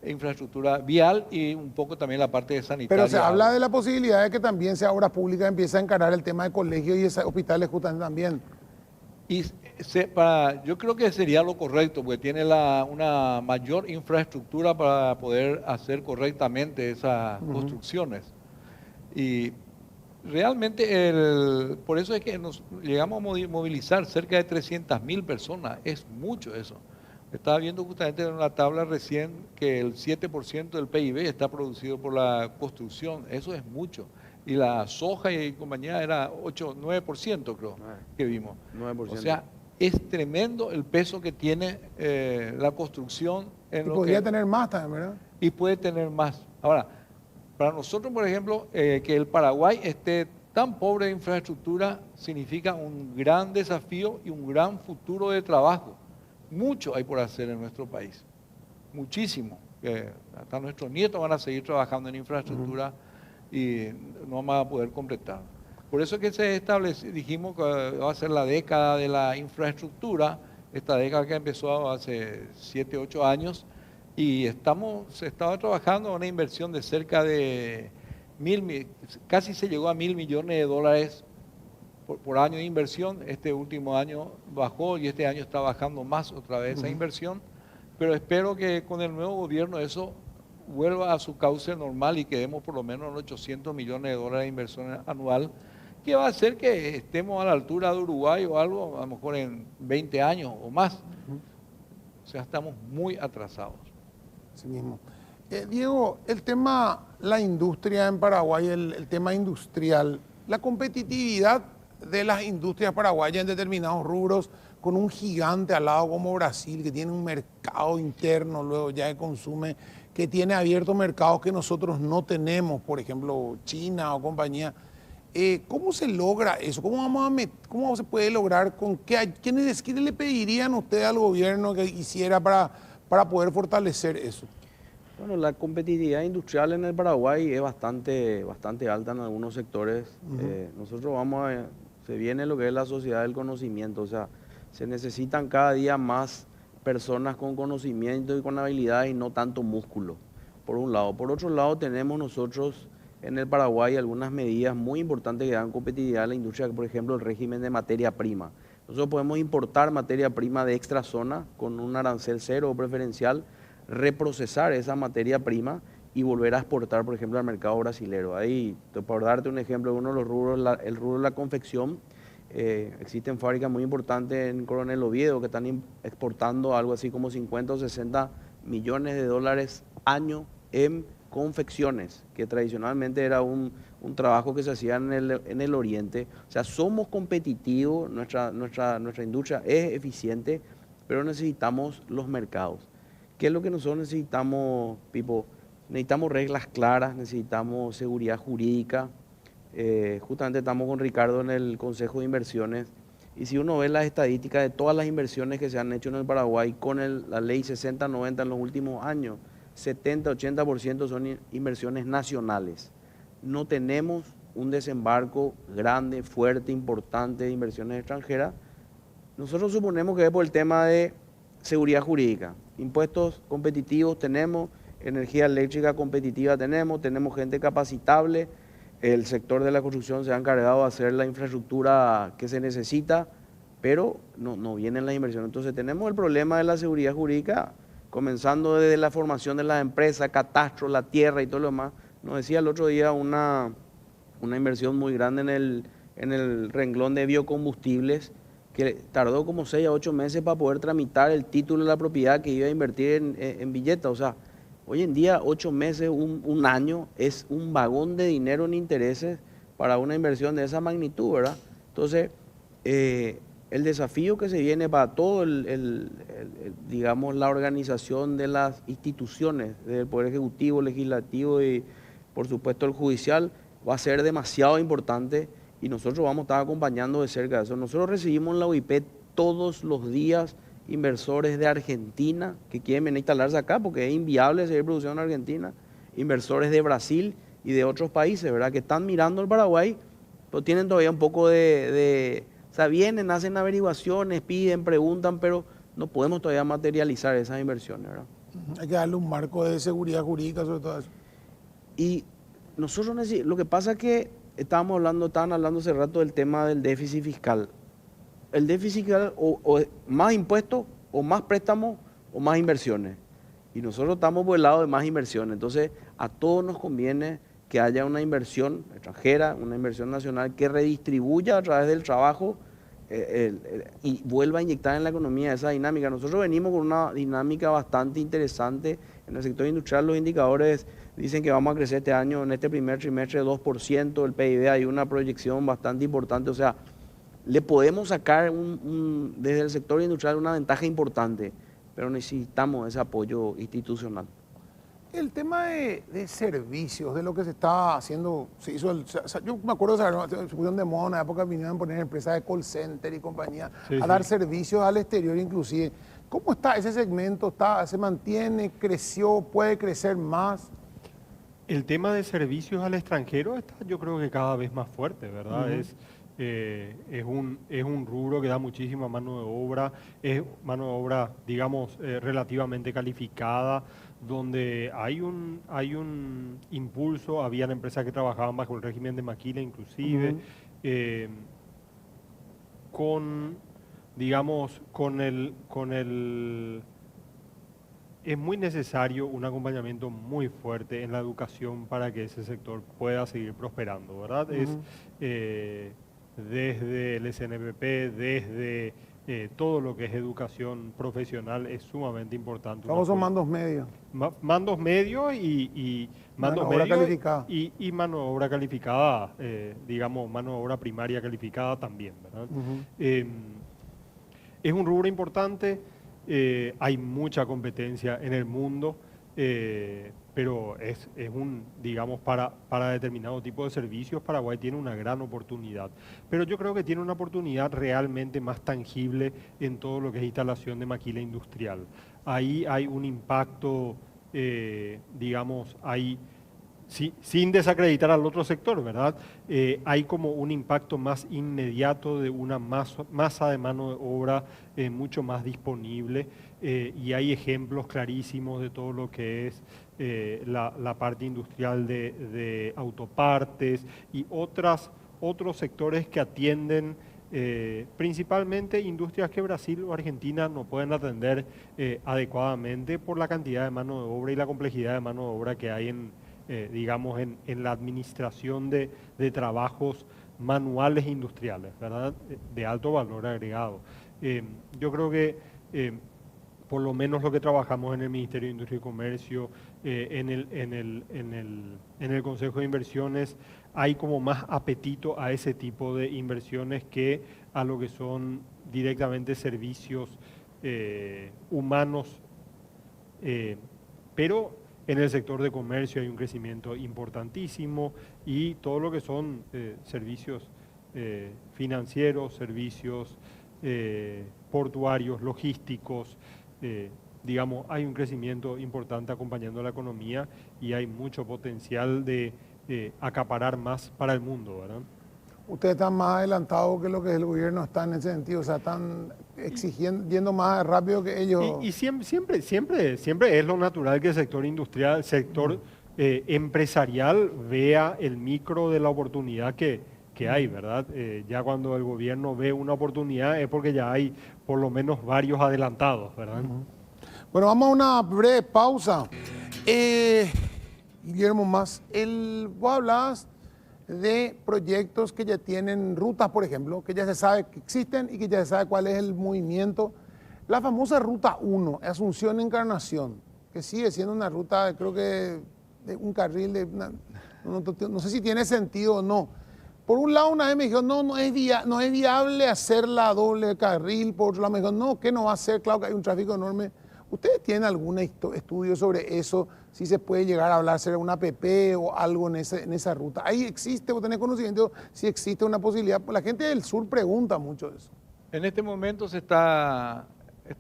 infraestructura vial y un poco también la parte de sanitaria. Pero se habla de la posibilidad de que también sea Obras Públicas empiece a encarar el tema de colegios y hospitales justamente también. Y yo creo que sería lo correcto, porque tiene una mayor infraestructura para poder hacer correctamente esas construcciones. Y realmente, por eso es que nos llegamos a movilizar cerca de 300.000 personas. Es mucho eso. Estaba viendo justamente en una tabla recién que el 7% del PIB está producido por la construcción. Eso es mucho. Y la soja y compañía era 9% creo que vimos. 9%. O sea, es tremendo el peso que tiene la construcción. Y podría tener más también, ¿verdad? Y puede tener más. Ahora, para nosotros, por ejemplo, que el Paraguay esté tan pobre de infraestructura significa un gran desafío y un gran futuro de trabajo. Mucho hay por hacer en nuestro país, muchísimo. Hasta nuestros nietos van a seguir trabajando en infraestructura y no vamos a poder completar. Por eso que dijimos que va a ser la década de la infraestructura, esta década que empezó hace 7, 8 años, y se estaba trabajando en una inversión de cerca de casi se llegó a $1.000 millones por año de inversión. Este último año bajó y este año está bajando más otra vez esa inversión, pero espero que con el nuevo gobierno eso vuelva a su cauce normal y quedemos por lo menos en $800 millones de inversión anual, que va a hacer que estemos a la altura de Uruguay o algo, a lo mejor en 20 años o más. O sea, estamos muy atrasados. Sí mismo. Diego, el tema, la industria en Paraguay, el tema industrial, la competitividad de las industrias paraguayas en determinados rubros, con un gigante al lado como Brasil, que tiene un mercado interno luego ya que consume, que tiene abiertos mercados que nosotros no tenemos, por ejemplo, China o compañía. ¿Cómo se logra eso? ¿Cómo se puede lograr? ¿Quiénes le pedirían ustedes al gobierno que hiciera para poder fortalecer eso? Bueno, la competitividad industrial en el Paraguay es bastante alta en algunos sectores. Nosotros se viene lo que es la sociedad del conocimiento, o sea, se necesitan cada día más personas con conocimiento y con habilidades y no tanto músculo, por un lado. Por otro lado, tenemos nosotros en el Paraguay algunas medidas muy importantes que dan competitividad a la industria, por ejemplo, el régimen de materia prima. Nosotros podemos importar materia prima de extra zona con un arancel cero o preferencial, reprocesar esa materia prima y volver a exportar, por ejemplo, al mercado brasilero. Ahí, por darte un ejemplo, uno de los rubros, el rubro de la confección, existen fábricas muy importantes en Coronel Oviedo que están exportando algo así como 50 o 60 millones de dólares año en confecciones, que tradicionalmente era un trabajo que se hacía en el oriente. O sea, somos competitivos, nuestra industria es eficiente, pero necesitamos los mercados. ¿Qué es lo que nosotros necesitamos, Pipo? Necesitamos reglas claras, necesitamos seguridad jurídica. Justamente estamos con Ricardo en el Consejo de Inversiones y si uno ve las estadísticas de todas las inversiones que se han hecho en el Paraguay con la ley 60-90 en los últimos años, 70-80% son inversiones nacionales. No tenemos un desembarco grande, fuerte, importante de inversiones extranjeras. Nosotros suponemos que es por el tema de seguridad jurídica. Impuestos competitivos tenemos, energía eléctrica competitiva tenemos gente capacitable, el sector de la construcción se ha encargado de hacer la infraestructura que se necesita, pero no vienen las inversiones. Entonces tenemos el problema de la seguridad jurídica, comenzando desde la formación de las empresas, catastro, la tierra y todo lo demás. Nos decía el otro día una inversión muy grande en el renglón de biocombustibles, que tardó como 6 a 8 meses para poder tramitar el título de la propiedad que iba a invertir en billetas. O sea, hoy en día 8 meses, un año, es un vagón de dinero en intereses para una inversión de esa magnitud, ¿verdad? Entonces, el desafío que se viene para todo digamos, la organización de las instituciones, del Poder Ejecutivo, Legislativo y, por supuesto, el Judicial, va a ser demasiado importante y nosotros vamos a estar acompañando de cerca eso. Nosotros recibimos en la OIP todos los días inversores de Argentina que quieren venir a instalarse acá porque es inviable seguir producción en Argentina, inversores de Brasil y de otros países, ¿verdad? Que están mirando el Paraguay, pero tienen todavía un poco o sea, vienen, hacen averiguaciones, piden, preguntan, pero no podemos todavía materializar esas inversiones, ¿verdad? Hay que darle un marco de seguridad jurídica sobre todo eso. Y nosotros lo que pasa es que estaban hablando hace rato del tema del déficit fiscal. El déficit fiscal o más impuestos, o más préstamos, o más inversiones. Y nosotros estamos por el lado de más inversiones. Entonces, a todos nos conviene que haya una inversión extranjera, una inversión nacional que redistribuya a través del trabajo y vuelva a inyectar en la economía esa dinámica. Nosotros venimos con una dinámica bastante interesante. En el sector industrial los indicadores dicen que vamos a crecer este año, en este primer trimestre, 2%, el PIB hay una proyección bastante importante. O sea, le podemos sacar desde el sector industrial una ventaja importante, pero necesitamos ese apoyo institucional. El tema de servicios, de lo que se está haciendo, yo me acuerdo se pusieron de moda en una época, vinieron a poner empresas de call center y compañía a dar servicios al exterior inclusive. ¿Cómo está ese segmento? ¿Se mantiene? ¿Creció? ¿Puede crecer más? El tema de servicios al extranjero está, yo creo que cada vez más fuerte, ¿verdad? Es un rubro que da muchísima mano de obra, es mano de obra, digamos, relativamente calificada, donde hay un impulso, habían empresas que trabajaban bajo el régimen de maquila inclusive, es muy necesario un acompañamiento muy fuerte en la educación para que ese sector pueda seguir prosperando, ¿verdad? Desde el SNPP, desde todo lo que es educación profesional es sumamente importante. Famosos mandos medios. Mandos medios y mano de obra calificada. Y mano de obra calificada, digamos, mano de obra primaria calificada también, ¿verdad? Es un rubro importante, hay mucha competencia en el mundo. pero digamos, para determinado tipo de servicios, Paraguay tiene una gran oportunidad. Pero yo creo que tiene una oportunidad realmente más tangible en todo lo que es instalación de maquila industrial. Ahí hay un impacto, digamos, sin desacreditar al otro sector, ¿verdad? Hay como un impacto más inmediato de una masa de mano de obra mucho más disponible, y hay ejemplos clarísimos de todo lo que es la parte industrial de autopartes y otros sectores que atienden principalmente industrias que Brasil o Argentina no pueden atender adecuadamente por la cantidad de mano de obra y la complejidad de mano de obra que hay digamos, en la administración de trabajos manuales industriales, ¿verdad? De alto valor agregado. Yo creo que por lo menos lo que trabajamos en el Ministerio de Industria y Comercio, en el Consejo de Inversiones, hay como más apetito a ese tipo de inversiones que a lo que son directamente servicios humanos, pero en el sector de comercio hay un crecimiento importantísimo y todo lo que son servicios financieros, servicios portuarios, logísticos, digamos, hay un crecimiento importante acompañando la economía y hay mucho potencial de acaparar más para el mundo, ¿verdad? Ustedes están más adelantados que lo que el gobierno está en ese sentido, o sea, están exigiendo, yendo más rápido que ellos. Y siempre es lo natural que el sector industrial, el sector empresarial vea el micro de la oportunidad que hay, ¿verdad? Ya cuando el gobierno ve una oportunidad es porque ya hay por lo menos varios adelantados, ¿verdad? Bueno, vamos a una breve pausa. Guillermo, vos hablabas de proyectos que ya tienen rutas, por ejemplo, que ya se sabe que existen y que ya se sabe cuál es el movimiento. La famosa Ruta 1, Asunción-Encarnación, que sigue siendo una ruta, creo que de un carril, no sé si tiene sentido o no. Por un lado, una vez me dijo, no es viable hacerla doble carril. Por otro lado, me dijo, no, ¿qué no va a hacer? Claro que hay un tráfico enorme. ¿Ustedes tienen algún estudio sobre eso? Si se puede llegar a hablar, hacer una APP o algo en esa ruta. Ahí existe, vos tenés conocimiento, si existe una posibilidad. La gente del sur pregunta mucho de eso. En este momento está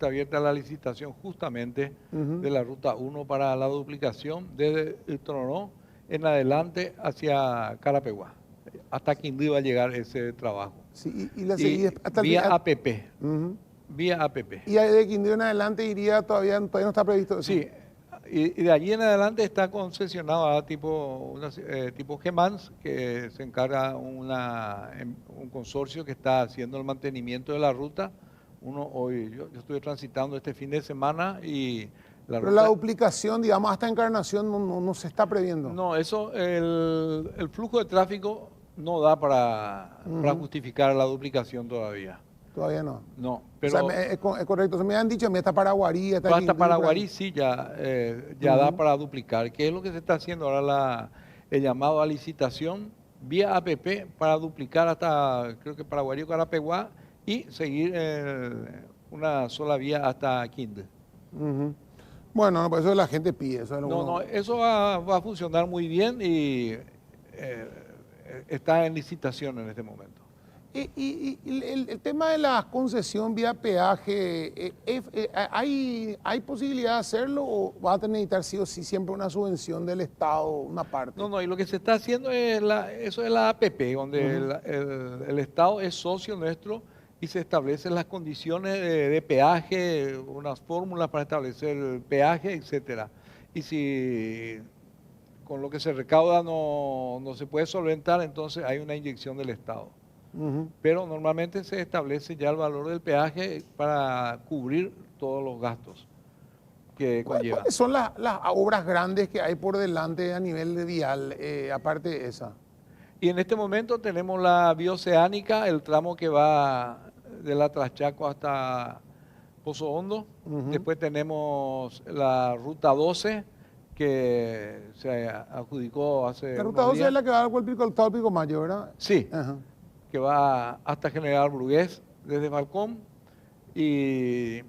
abierta la licitación justamente de la Ruta 1 para la duplicación desde el Tronó en adelante hacia Carapeguá. Hasta Quindío va a llegar ese trabajo. Sí, y la seguida hasta vía el APP. Vía APP. Y de Quindío en adelante iría, todavía no está previsto eso. Sí, y de allí en adelante está concesionado tipo GEMANS, que se encarga un consorcio que está haciendo el mantenimiento de la ruta. Yo estuve transitando este fin de semana y pero la duplicación, digamos, hasta Encarnación no se está previendo. No, el flujo de tráfico no da para justificar la duplicación todavía. Todavía no. No, pero... O sea, es correcto. Se me han dicho, hasta Paraguarí, hasta Paraguarí sí ya da para duplicar. ¿Qué es lo que se está haciendo ahora? El llamado a licitación vía APP para duplicar hasta, creo que Paraguarí o Carapeguá y seguir una sola vía hasta Quindío. Bueno, pues eso la gente pide. Eso va a funcionar muy bien y está en licitación en este momento. Y el tema de la concesión vía peaje, ¿hay posibilidad de hacerlo o va a tener que necesitar sí o sí siempre una subvención del Estado, una parte? No, y lo que se está haciendo es la APP, donde el Estado es socio nuestro y se establecen las condiciones de peaje, unas fórmulas para establecer el peaje, etcétera. Y si con lo que se recauda no se puede solventar, entonces hay una inyección del Estado. Pero normalmente se establece ya el valor del peaje para cubrir todos los gastos que conlleva. ¿Cuáles son las obras grandes que hay por delante a nivel de vial, aparte de esa? Y en este momento tenemos la bioceánica, el tramo que va de la Traschaco hasta Pozo Hondo. Después tenemos la Ruta 12, que se adjudicó hace La Ruta 12 es la que va al Pico Mayo, ¿verdad? Sí. Que va hasta General Brugués desde Falcón y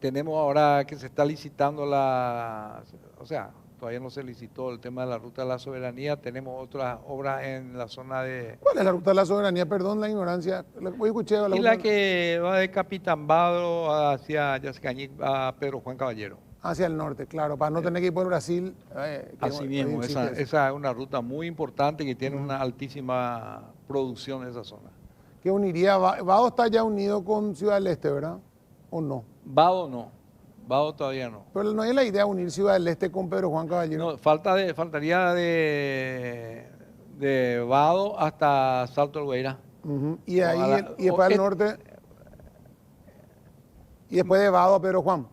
tenemos ahora que se está licitando o sea, todavía no se licitó el tema de la Ruta de la Soberanía, tenemos otras obras en la zona de... ¿Cuál es la ruta de la soberanía? Perdón la ignorancia. Hoy escuché Y la que va de Capitambado hacia Yacecañic a Pedro Juan Caballero. hacia el norte, claro, para no tener que ir por Brasil. Así mismo, existe eso. esa es una ruta muy importante que tiene una altísima producción en esa zona. Que uniría, Vado está ya unido con Ciudad del Este, ¿verdad? ¿O no? Vado no, Vado todavía no. Pero no es la idea unir Ciudad del Este con Pedro Juan Caballero. No, faltaría de Vado hasta Salto del Guairá. Ujú. Y ahí, y después al norte, y después de Vado a Pedro Juan.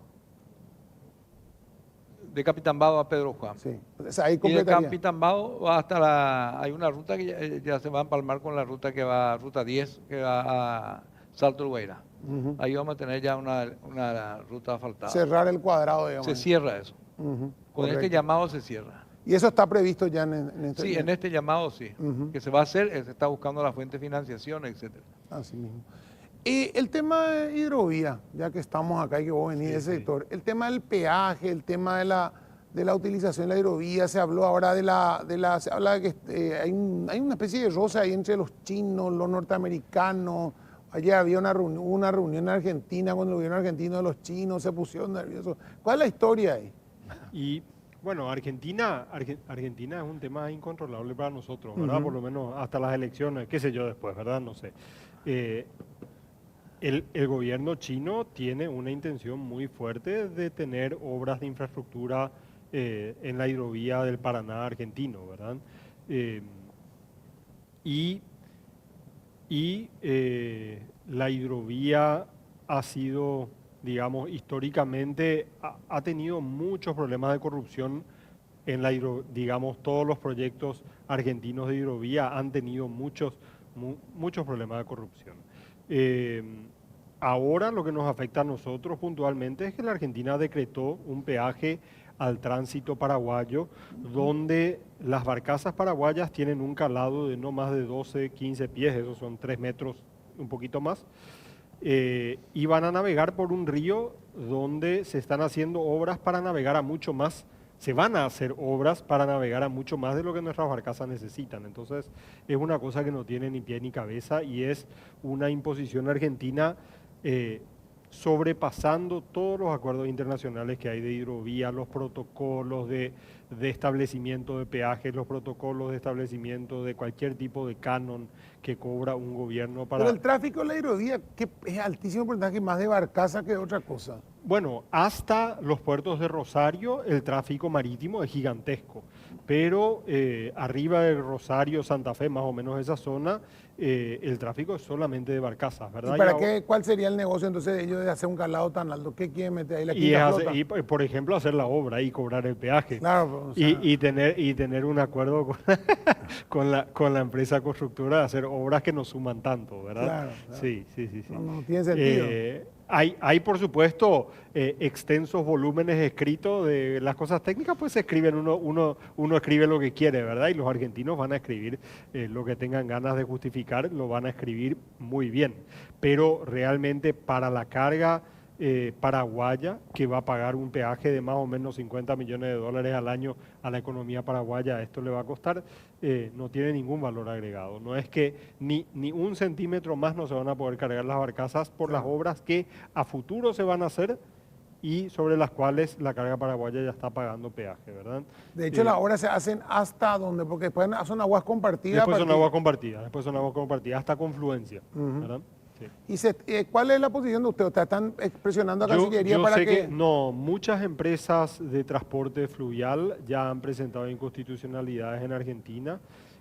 De Capitambado a Pedro Juan. Sí. O sea, ahí Y de completaría. Capitambado va hasta hay una ruta que ya se va a empalmar con la ruta que va, ruta 10, que va a Salto del Guairá. Ujú. Ahí vamos a tener ya una ruta asfaltada. Cerrar el cuadrado, digamos. Se cierra eso. Ujú. Con este Correcto. llamado se cierra. Y eso está previsto ya en este. Sí, en este llamado sí. Ujú. Que se va a hacer, se está buscando la fuente de financiación, etcétera. Así mismo. Y el tema de hidrovía, ya que estamos acá y que vos venís de ese sector, el tema del peaje, el tema de la utilización de la hidrovía, se habló ahora se habla de que hay una especie de roce ahí entre los chinos, los norteamericanos. Ayer había una reunión en Argentina, cuando el gobierno argentino de los chinos se pusieron nerviosos. ¿Cuál es la historia ahí? Y bueno, Argentina es un tema incontrolable para nosotros, ¿verdad? Ujú. Por lo menos hasta las elecciones, qué sé yo después, ¿verdad? No sé. El gobierno chino tiene una intención muy fuerte de tener obras de infraestructura en la hidrovía del Paraná argentino, ¿verdad? La hidrovía ha sido, digamos, históricamente ha tenido muchos problemas de corrupción digamos, todos los proyectos argentinos de hidrovía han tenido muchos problemas de corrupción. Ahora lo que nos afecta a nosotros puntualmente es que la Argentina decretó un peaje al tránsito paraguayo, donde las barcazas paraguayas tienen un calado de no más de 12, 15 pies, esos son 3 metros, un poquito más, y van a navegar por un río donde se están haciendo obras para navegar a mucho más, se van a hacer obras para navegar a mucho más de lo que nuestras barcazas necesitan. Entonces es una cosa que no tiene ni pie ni cabeza y es una imposición argentina sobrepasando todos los acuerdos internacionales que hay de hidrovía, los protocolos de establecimiento de peajes, los protocolos de establecimiento de cualquier tipo de canon que cobra un gobierno para... Pero el tráfico en la hidrovía, que es altísimo porcentaje más de barcaza que de otra cosa. Bueno, hasta los puertos de Rosario el tráfico marítimo es gigantesco, pero arriba de Rosario, Santa Fe, más o menos esa zona, el tráfico es solamente de barcazas, ¿verdad? ¿Y para qué, cuál sería el negocio entonces de ellos de hacer un calado tan alto? ¿Qué quieren meter ahí? La quinta flota. Por ejemplo, hacer la obra y cobrar el peaje. Claro, o sea, Y tener un acuerdo con la empresa constructora de hacer obras que nos suman tanto, ¿verdad? Claro. Sí. no tiene sentido. Hay por supuesto, extensos volúmenes escritos de las cosas técnicas, pues se escriben, uno escribe lo que quiere, ¿verdad? Y los argentinos van a escribir lo que tengan ganas de justificar, lo van a escribir muy bien. Pero realmente para la carga paraguaya, que va a pagar un peaje de más o menos 50 millones de dólares al año a la economía paraguaya, esto le va a costar, no tiene ningún valor agregado. No es que ni un centímetro más no se van a poder cargar las barcazas por las obras que a futuro se van a hacer y sobre las cuales la carga paraguaya ya está pagando peaje, ¿verdad? De hecho, las obras se hacen hasta donde, porque después son aguas compartidas. Después son aguas compartidas, hasta confluencia, ¿verdad? Sí. ¿Y cuál es la posición de usted? ¿Ustedes están presionando a Cancillería yo para sé que...? No, muchas empresas de transporte fluvial ya han presentado inconstitucionalidades en Argentina.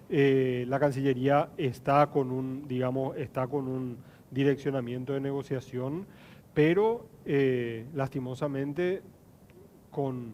La Cancillería está con un direccionamiento de negociación, pero lastimosamente con,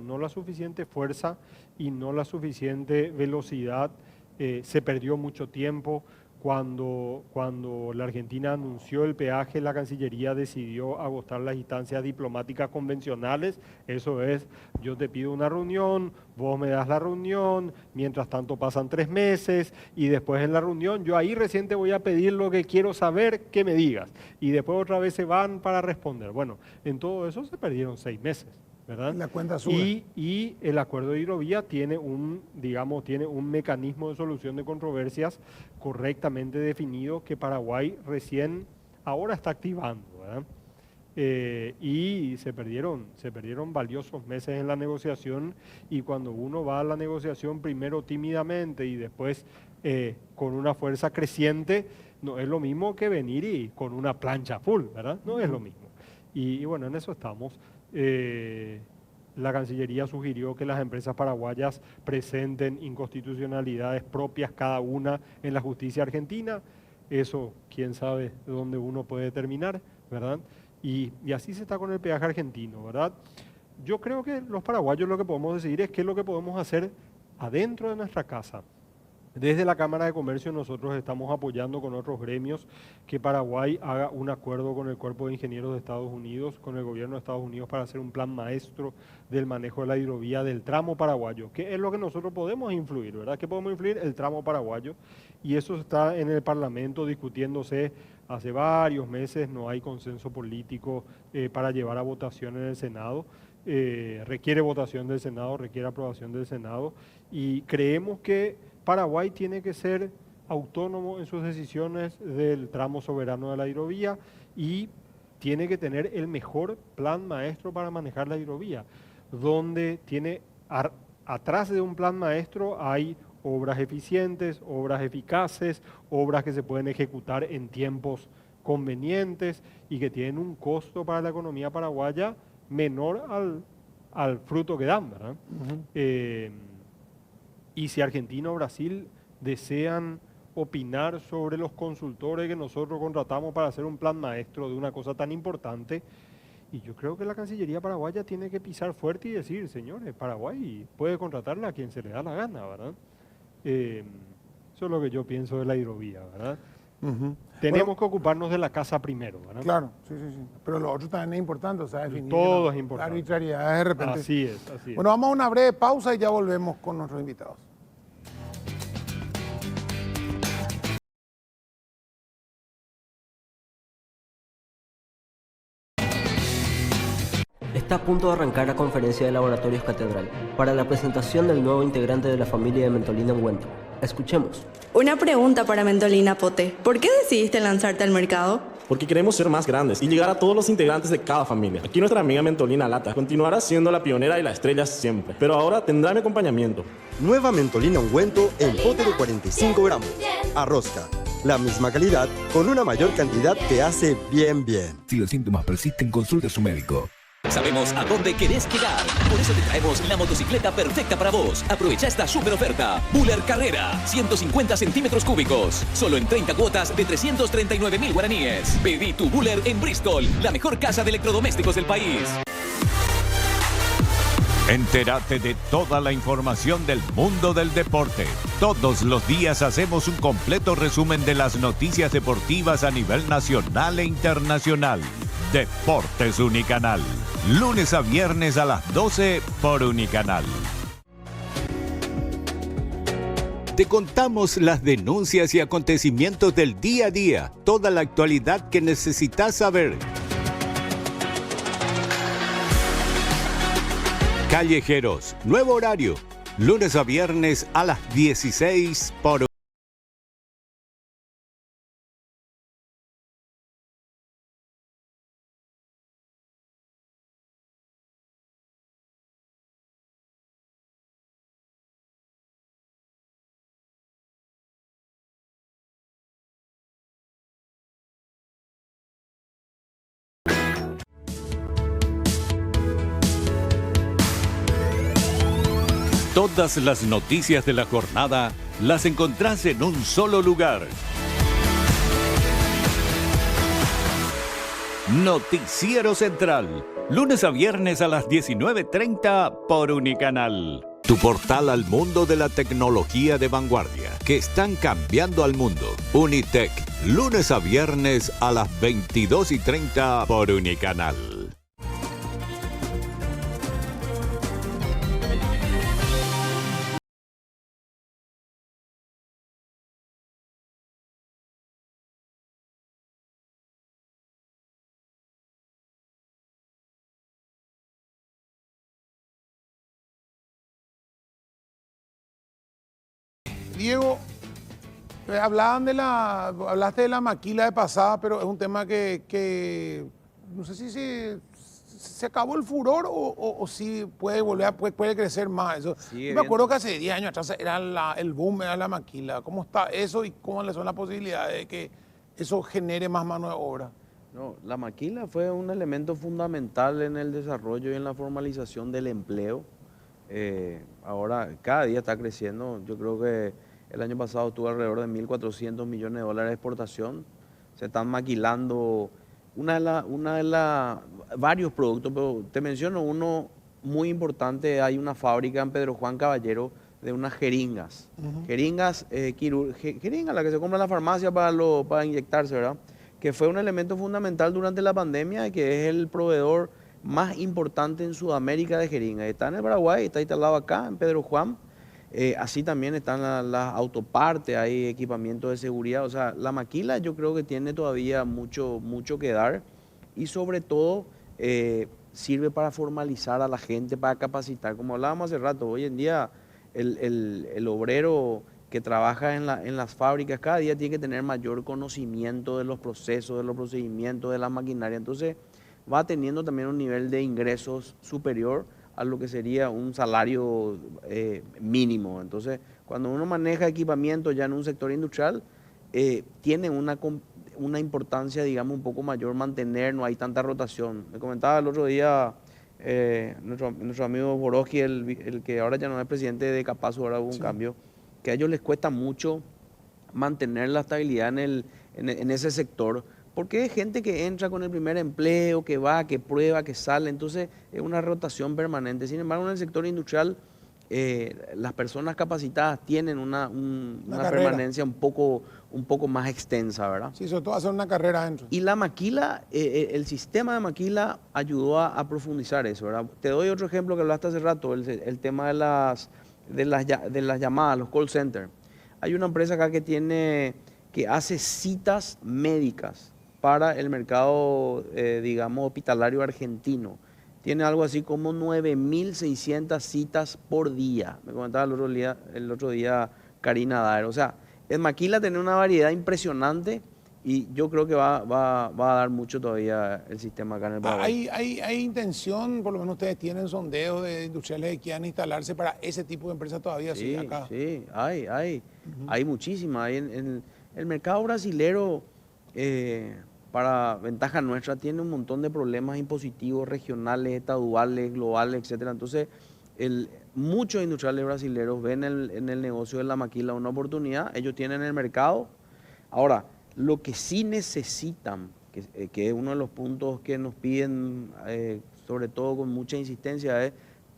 no la suficiente fuerza y no la suficiente velocidad, se perdió mucho tiempo. Cuando la Argentina anunció el peaje, la Cancillería decidió agotar las instancias diplomáticas convencionales. Eso es, yo te pido una reunión, vos me das la reunión, mientras tanto pasan 3 meses y después en la reunión yo ahí recién te voy a pedir lo que quiero saber que me digas. Y después otra vez se van para responder. Bueno, en todo eso se perdieron 6 meses. ¿Verdad? La cuenta sube. Y el acuerdo de hidrovía tiene un mecanismo de solución de controversias correctamente definido que Paraguay recién ahora está activando, ¿verdad? Y se perdieron valiosos meses en la negociación, y cuando uno va a la negociación primero tímidamente y después con una fuerza creciente, no es lo mismo que venir y con una plancha full, ¿verdad? No es lo mismo. Y bueno, en eso estamos. La Cancillería sugirió que las empresas paraguayas presenten inconstitucionalidades propias cada una en la justicia argentina. Eso, quién sabe dónde uno puede terminar, ¿verdad? Y así se está con el peaje argentino, ¿verdad? Yo creo que los paraguayos lo que podemos decidir es qué es lo que podemos hacer adentro de nuestra casa. Desde la Cámara de Comercio nosotros estamos apoyando con otros gremios que Paraguay haga un acuerdo con el Cuerpo de Ingenieros de Estados Unidos, con el gobierno de Estados Unidos, para hacer un plan maestro del manejo de la hidrovía del tramo paraguayo, que es lo que nosotros podemos influir, ¿verdad? ¿Qué podemos influir? El tramo paraguayo, y eso está en el Parlamento discutiéndose hace varios meses. No hay consenso político para llevar a votación en el Senado. Requiere votación del Senado, requiere aprobación del Senado, y creemos que Paraguay tiene que ser autónomo en sus decisiones del tramo soberano de la hidrovía y tiene que tener el mejor plan maestro para manejar la hidrovía, donde tiene atrás de un plan maestro hay obras eficientes, obras eficaces, obras que se pueden ejecutar en tiempos convenientes y que tienen un costo para la economía paraguaya menor al fruto que dan, ¿verdad? Y si Argentina o Brasil desean opinar sobre los consultores que nosotros contratamos para hacer un plan maestro de una cosa tan importante, y yo creo que la Cancillería paraguaya tiene que pisar fuerte y decir, señores, Paraguay puede contratarla a quien se le da la gana, ¿verdad? Eso es lo que yo pienso de la hidrovía, ¿verdad? Tenemos que ocuparnos de la casa primero, ¿verdad? Claro, sí. Pero lo otro también es importante, o sea, definir todo es importante. La arbitrariedad de repente. Así es. Bueno, vamos a una breve pausa y ya volvemos con nuestros invitados. Está a punto de arrancar la conferencia de Laboratorios Catedral para la presentación del nuevo integrante de la familia de Mentolina Ungüento. Escuchemos. Una pregunta para Mentolina Pote. ¿Por qué decidiste lanzarte al mercado? Porque queremos ser más grandes y llegar a todos los integrantes de cada familia. Aquí nuestra amiga Mentolina Lata continuará siendo la pionera y la estrella siempre, pero ahora tendrá mi acompañamiento. Nueva Mentolina Ungüento en pote de 45 gramos. Arrosca. La misma calidad con una mayor cantidad te hace bien. Si los síntomas persisten, consulte a su médico. Sabemos a dónde querés llegar. Por eso te traemos la motocicleta perfecta para vos. Aprovecha esta super oferta. Buller Carrera, 150 centímetros cúbicos. Solo en 30 cuotas de 339.000 guaraníes. Pedí tu Buller en Bristol, la mejor casa de electrodomésticos del país. Entérate de toda la información del mundo del deporte. Todos los días hacemos un completo resumen de las noticias deportivas a nivel nacional e internacional. Deportes Unicanal. Lunes a viernes a las 12 por Unicanal. Te contamos las denuncias y acontecimientos del día a día. Toda la actualidad que necesitas saber. Callejeros, nuevo horario. Lunes a viernes a las 16 por Todas las noticias de la jornada las encontrás en un solo lugar. Noticiero Central, lunes a viernes a las 19:30 por Unicanal. tu portal al mundo de la tecnología de vanguardia, que están cambiando al mundo. Unitec, lunes a viernes a las 22:30 por Unicanal. Diego, hablaste de la maquila de pasada, pero es un tema que no sé si se acabó el furor o si puede volver puede crecer más. Eso. Sigue Yo me acuerdo viendo. que hace 10 años atrás era el boom, era la maquila. ¿Cómo está eso y cómo son las posibilidades de que eso genere más mano de obra? No, la maquila fue un elemento fundamental en el desarrollo y en la formalización del empleo. Ahora cada día está creciendo. Yo creo que el año pasado tuvo alrededor de 1.400 millones de dólares de exportación. Se están maquilando varios productos, pero te menciono uno muy importante. Hay una fábrica en Pedro Juan Caballero de unas jeringas. Jeringas, jeringa, la que se compra en la farmacia para inyectarse, ¿verdad? Que fue un elemento fundamental durante la pandemia y que es el proveedor más importante en Sudamérica de jeringas. Está en el Paraguay, está instalado acá en Pedro Juan. Así también están las autopartes, hay equipamiento de seguridad. O sea, la maquila yo creo que tiene todavía mucho que dar y sobre todo sirve para formalizar a la gente, para capacitar. Como hablábamos hace rato, hoy en día el obrero que trabaja en las fábricas cada día tiene que tener mayor conocimiento de los procesos, de los procedimientos, de la maquinaria. Entonces va teniendo también un nivel de ingresos superior a lo que sería un salario mínimo. Entonces, cuando uno maneja equipamiento ya en un sector industrial, tiene una importancia, digamos, un poco mayor mantener, no hay tanta rotación. Me comentaba el otro día nuestro amigo Borowski, el que ahora ya no es presidente de Capazo, ahora hubo un cambio, que a ellos les cuesta mucho mantener la estabilidad en ese sector, porque hay gente que entra con el primer empleo, que va, que prueba, que sale, entonces es una rotación permanente. Sin embargo, en el sector industrial, las personas capacitadas tienen una permanencia un poco más extensa, ¿verdad? Sí, sobre todo hacer una carrera adentro. Y la maquila, el sistema de maquila ayudó a profundizar eso, ¿verdad? Te doy otro ejemplo que hablaste hace rato, el tema de las llamadas, los call centers. Hay una empresa acá que hace citas médicas para el mercado, digamos, hospitalario argentino. Tiene algo así como 9.600 citas por día. Me comentaba el otro día Karina Daer. O sea, en maquila tiene una variedad impresionante y yo creo que va a dar mucho todavía el sistema acá en el Paraguay. ¿Hay intención, por lo menos ustedes tienen sondeos de industriales que quieran instalarse para ese tipo de empresas todavía? Sí, acá? Sí, hay muchísimas. Hay en el mercado brasilero, para ventaja nuestra, tiene un montón de problemas impositivos regionales, estaduales, globales, etcétera. Entonces, muchos industriales brasileños ven en el negocio de la maquila una oportunidad. Ellos tienen el mercado. Ahora, lo que sí necesitan, que es uno de los puntos que nos piden, sobre todo con mucha insistencia, es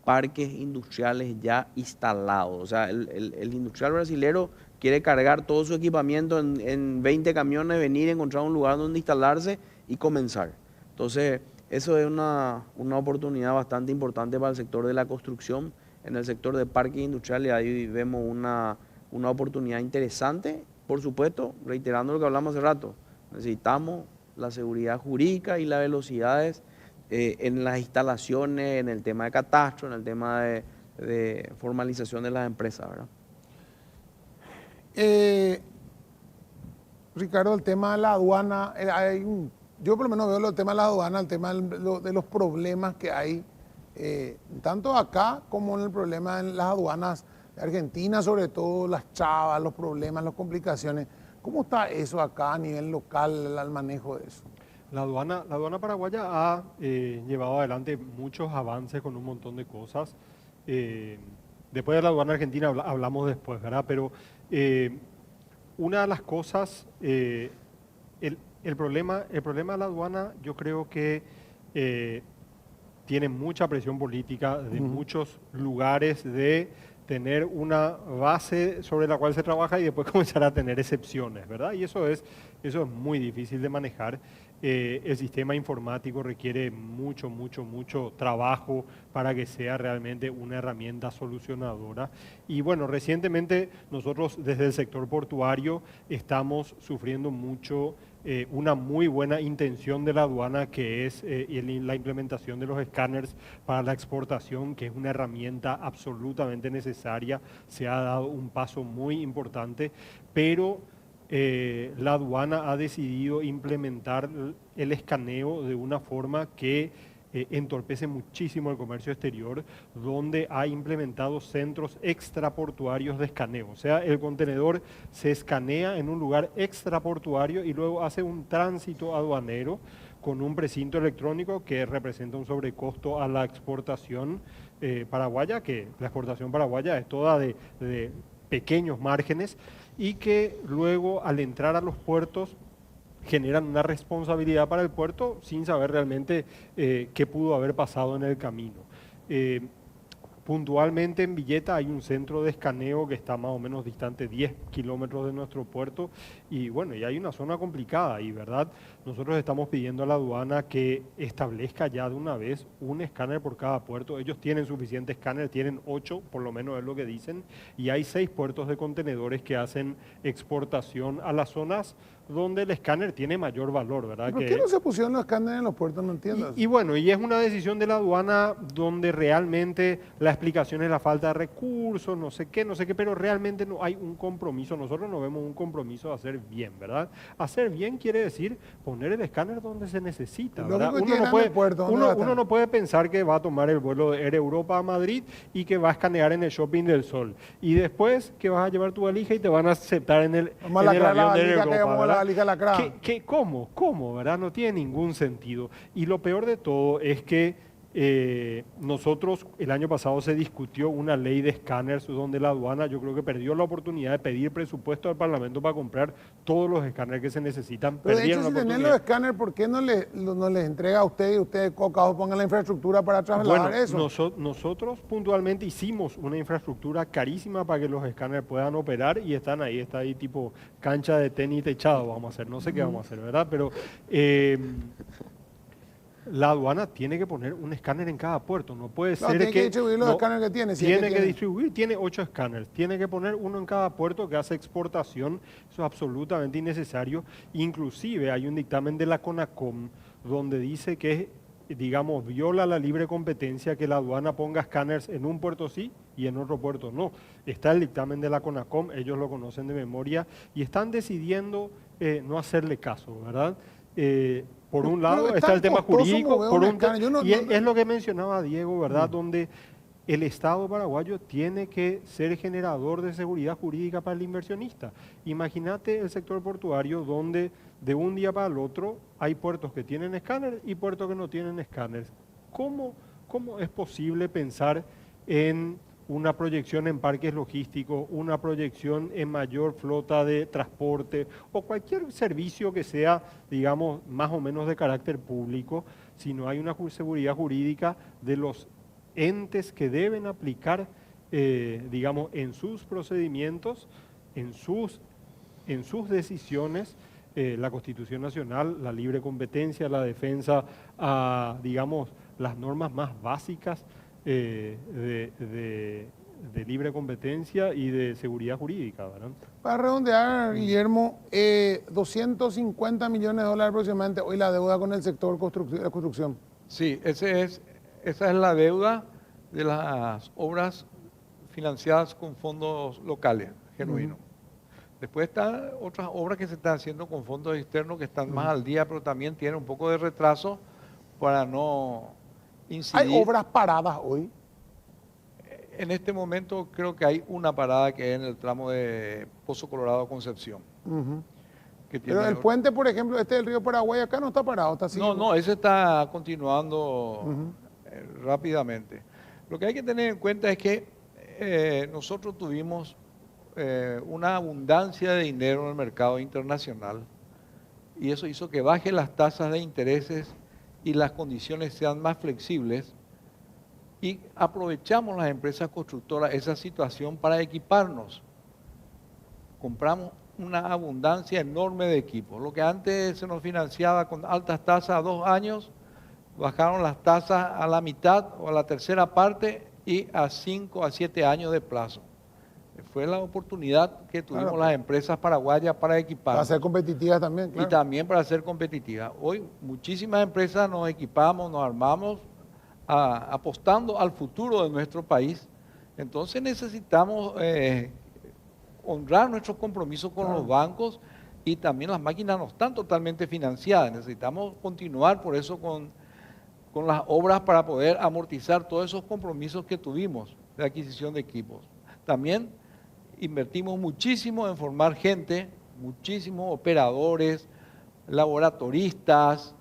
parques industriales ya instalados. O sea, el industrial brasilero quiere cargar todo su equipamiento en 20 camiones, venir, encontrar un lugar donde instalarse y comenzar. Entonces, eso es una oportunidad bastante importante para el sector de la construcción. En el sector de parques industriales ahí vemos una oportunidad interesante. Por supuesto, reiterando lo que hablamos hace rato, necesitamos la seguridad jurídica y las velocidades en las instalaciones, en el tema de catastro, en el tema de formalización de las empresas, ¿verdad? Ricardo, el tema de la aduana, yo por lo menos veo el tema de la aduana, el tema de los problemas que hay, tanto acá como en el problema en las aduanas de Argentina, sobre todo las chavas, los problemas, las complicaciones. ¿Cómo está eso acá a nivel local, el manejo de eso? La aduana paraguaya ha llevado adelante muchos avances con un montón de cosas. Después de la aduana argentina hablamos después, ¿verdad? Pero una de las cosas, el problema de la aduana, yo creo que tiene mucha presión política de muchos lugares de tener una base sobre la cual se trabaja y después comenzar a tener excepciones, ¿verdad? Y eso es muy difícil de manejar. El sistema informático requiere mucho trabajo para que sea realmente una herramienta solucionadora. Y bueno, recientemente nosotros desde el sector portuario estamos sufriendo mucho una muy buena intención de la aduana, que es la implementación de los escáneres para la exportación, que es una herramienta absolutamente necesaria. Se ha dado un paso muy importante, pero la aduana ha decidido implementar el escaneo de una forma que entorpece muchísimo el comercio exterior, donde ha implementado centros extraportuarios de escaneo. O sea, el contenedor se escanea en un lugar extraportuario y luego hace un tránsito aduanero con un precinto electrónico que representa un sobrecosto a la exportación paraguaya, que la exportación paraguaya es toda de pequeños márgenes, y que luego al entrar a los puertos generan una responsabilidad para el puerto sin saber realmente qué pudo haber pasado en el camino. Puntualmente en Villeta hay un centro de escaneo que está más o menos distante 10 kilómetros de nuestro puerto, y bueno, y hay una zona complicada y, ¿verdad? Nosotros estamos pidiendo a la aduana que establezca ya de una vez un escáner por cada puerto. Ellos tienen suficiente escáner, tienen 8, por lo menos es lo que dicen, y hay 6 puertos de contenedores que hacen exportación a las zonas donde el escáner tiene mayor valor, ¿verdad? ¿Por qué no se pusieron los escáneres en los puertos? No entiendo. Y bueno, y es una decisión de la aduana donde realmente la explicación es la falta de recursos, no sé qué, pero realmente no hay un compromiso. Nosotros no vemos un compromiso de hacer bien, ¿verdad? Hacer bien quiere decir poner el escáner donde se necesita, ¿verdad? Uno no puede pensar que va a tomar el vuelo de Air Europa a Madrid y que va a escanear en el Shopping del Sol, y después que vas a llevar tu valija y te van a aceptar en el avión de Air Europa, ¿verdad? ¿Cómo? ¿Verdad? No tiene ningún sentido. Y lo peor de todo es que nosotros, el año pasado se discutió una ley de escáneres donde la aduana, yo creo que perdió la oportunidad de pedir presupuesto al Parlamento para comprar todos los escáneres que se necesitan. Pero de hecho, si tienen los escáneres, ¿por qué no les entrega a usted y ustedes, Coca, pongan la infraestructura para trasladar eso? Nosotros puntualmente hicimos una infraestructura carísima para que los escáneres puedan operar, y está ahí tipo cancha de tenis techado vamos a hacer, no sé qué vamos a hacer, ¿verdad? Pero la aduana tiene que poner un escáner en cada puerto, no puede ser tiene que distribuir los escáneres que tiene. Tiene que distribuir, tiene 8 escáneres, tiene que poner uno en cada puerto que hace exportación. Eso es absolutamente innecesario. Inclusive hay un dictamen de la CONACOM donde dice que, digamos, viola la libre competencia que la aduana ponga escáneres en un puerto sí y en otro puerto no. Está el dictamen de la CONACOM, ellos lo conocen de memoria y están decidiendo no hacerle caso, ¿verdad? Por un lado está el tema jurídico, y es lo que mencionaba Diego, ¿verdad? Donde el Estado paraguayo tiene que ser generador de seguridad jurídica para el inversionista. Imagínate el sector portuario donde de un día para el otro hay puertos que tienen escáneres y puertos que no tienen escáneres. ¿Cómo es posible pensar en una proyección en parques logísticos, una proyección en mayor flota de transporte o cualquier servicio que sea, digamos, más o menos de carácter público, si no hay una seguridad jurídica de los entes que deben aplicar, digamos, en sus procedimientos, en sus decisiones, la Constitución Nacional, la libre competencia, la defensa a, digamos, las normas más básicas de libre competencia y de seguridad jurídica, ¿verdad? Para redondear, Guillermo, 250 millones de dólares aproximadamente hoy la deuda con el sector de construcción. Sí, esa es la deuda de las obras financiadas con fondos locales, genuinos. Después están otras obras que se están haciendo con fondos externos que están más al día, pero también tienen un poco de retraso para no incidir. ¿Hay obras paradas hoy? En este momento creo que hay una parada que es en el tramo de Pozo Colorado-Concepción. Pero el puente, por ejemplo, del río Paraguay, acá no está parado, está así. No, ese está continuando rápidamente. Lo que hay que tener en cuenta es que nosotros tuvimos una abundancia de dinero en el mercado internacional y eso hizo que bajen las tasas de intereses y las condiciones sean más flexibles y aprovechamos las empresas constructoras esa situación para equiparnos. Compramos una abundancia enorme de equipos. Lo que antes se nos financiaba con altas tasas a 2 años, bajaron las tasas a la mitad o a la tercera parte y a 5 a 7 años de plazo. Fue la oportunidad que tuvimos las empresas paraguayas para equipar. Para ser competitivas también, claro. Y también para ser competitivas. Hoy muchísimas empresas nos equipamos, nos armamos, apostando al futuro de nuestro país. Entonces necesitamos honrar nuestros compromisos con los bancos, y también las máquinas no están totalmente financiadas. Necesitamos continuar por eso con las obras para poder amortizar todos esos compromisos que tuvimos de adquisición de equipos. También invertimos muchísimo en formar gente, muchísimos operadores, laboratoristas,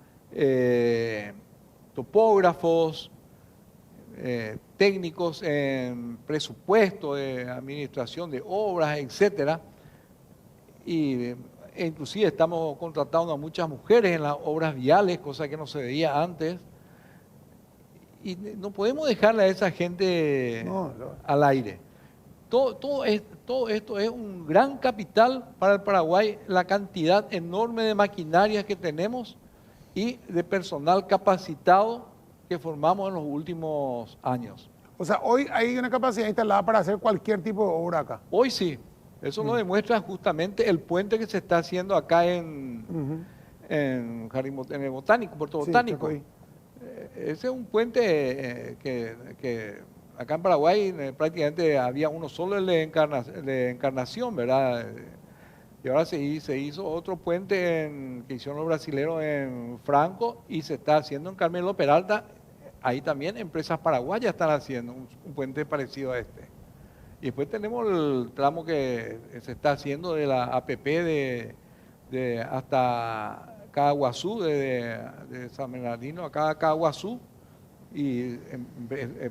topógrafos, técnicos en presupuesto, de administración de obras, etcétera. E inclusive estamos contratando a muchas mujeres en las obras viales, cosa que no se veía antes. Y no podemos dejarle a esa gente al aire. Todo esto es un gran capital para el Paraguay, la cantidad enorme de maquinarias que tenemos y de personal capacitado que formamos en los últimos años. O sea, hoy hay una capacidad instalada para hacer cualquier tipo de obra acá. Hoy sí. Eso lo demuestra justamente el puente que se está haciendo acá en el Botánico, Puerto Botánico. Ese es un puente que acá en Paraguay prácticamente había uno solo, el de Encarnación, ¿verdad? Y ahora se hizo otro puente que hicieron los brasileños en Franco, y se está haciendo en Carmelo Peralta. Ahí también empresas paraguayas están haciendo un puente parecido a este. Y después tenemos el tramo que se está haciendo de la APP de hasta Caguazú, de San Bernardino acá a Caguazú, y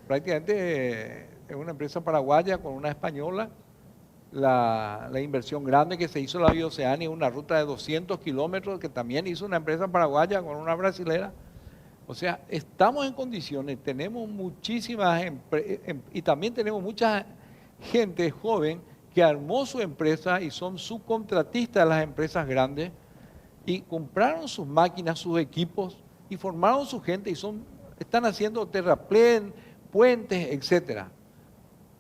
prácticamente es una empresa paraguaya con una española. La inversión grande que se hizo en la Bioceánica, una ruta de 200 kilómetros que también hizo una empresa paraguaya con una brasilera. O sea, estamos en condiciones, tenemos muchísimas y también tenemos mucha gente joven que armó su empresa y son subcontratistas de las empresas grandes, y compraron sus máquinas, sus equipos, y formaron su gente, y están haciendo terraplén, puentes, etcétera.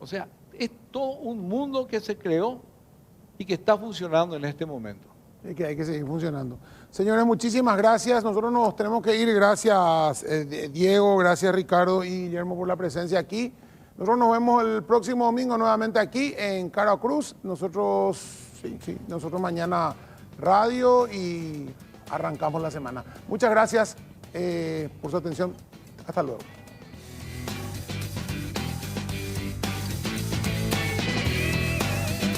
O sea, es todo un mundo que se creó y que está funcionando en este momento. Y que hay que seguir funcionando. Señores, muchísimas gracias. Nosotros nos tenemos que ir. Gracias Diego, gracias Ricardo y Guillermo por la presencia aquí. Nosotros nos vemos el próximo domingo nuevamente aquí en Caracruz. Nosotros mañana radio y arrancamos la semana. Muchas gracias por su atención. Hasta luego.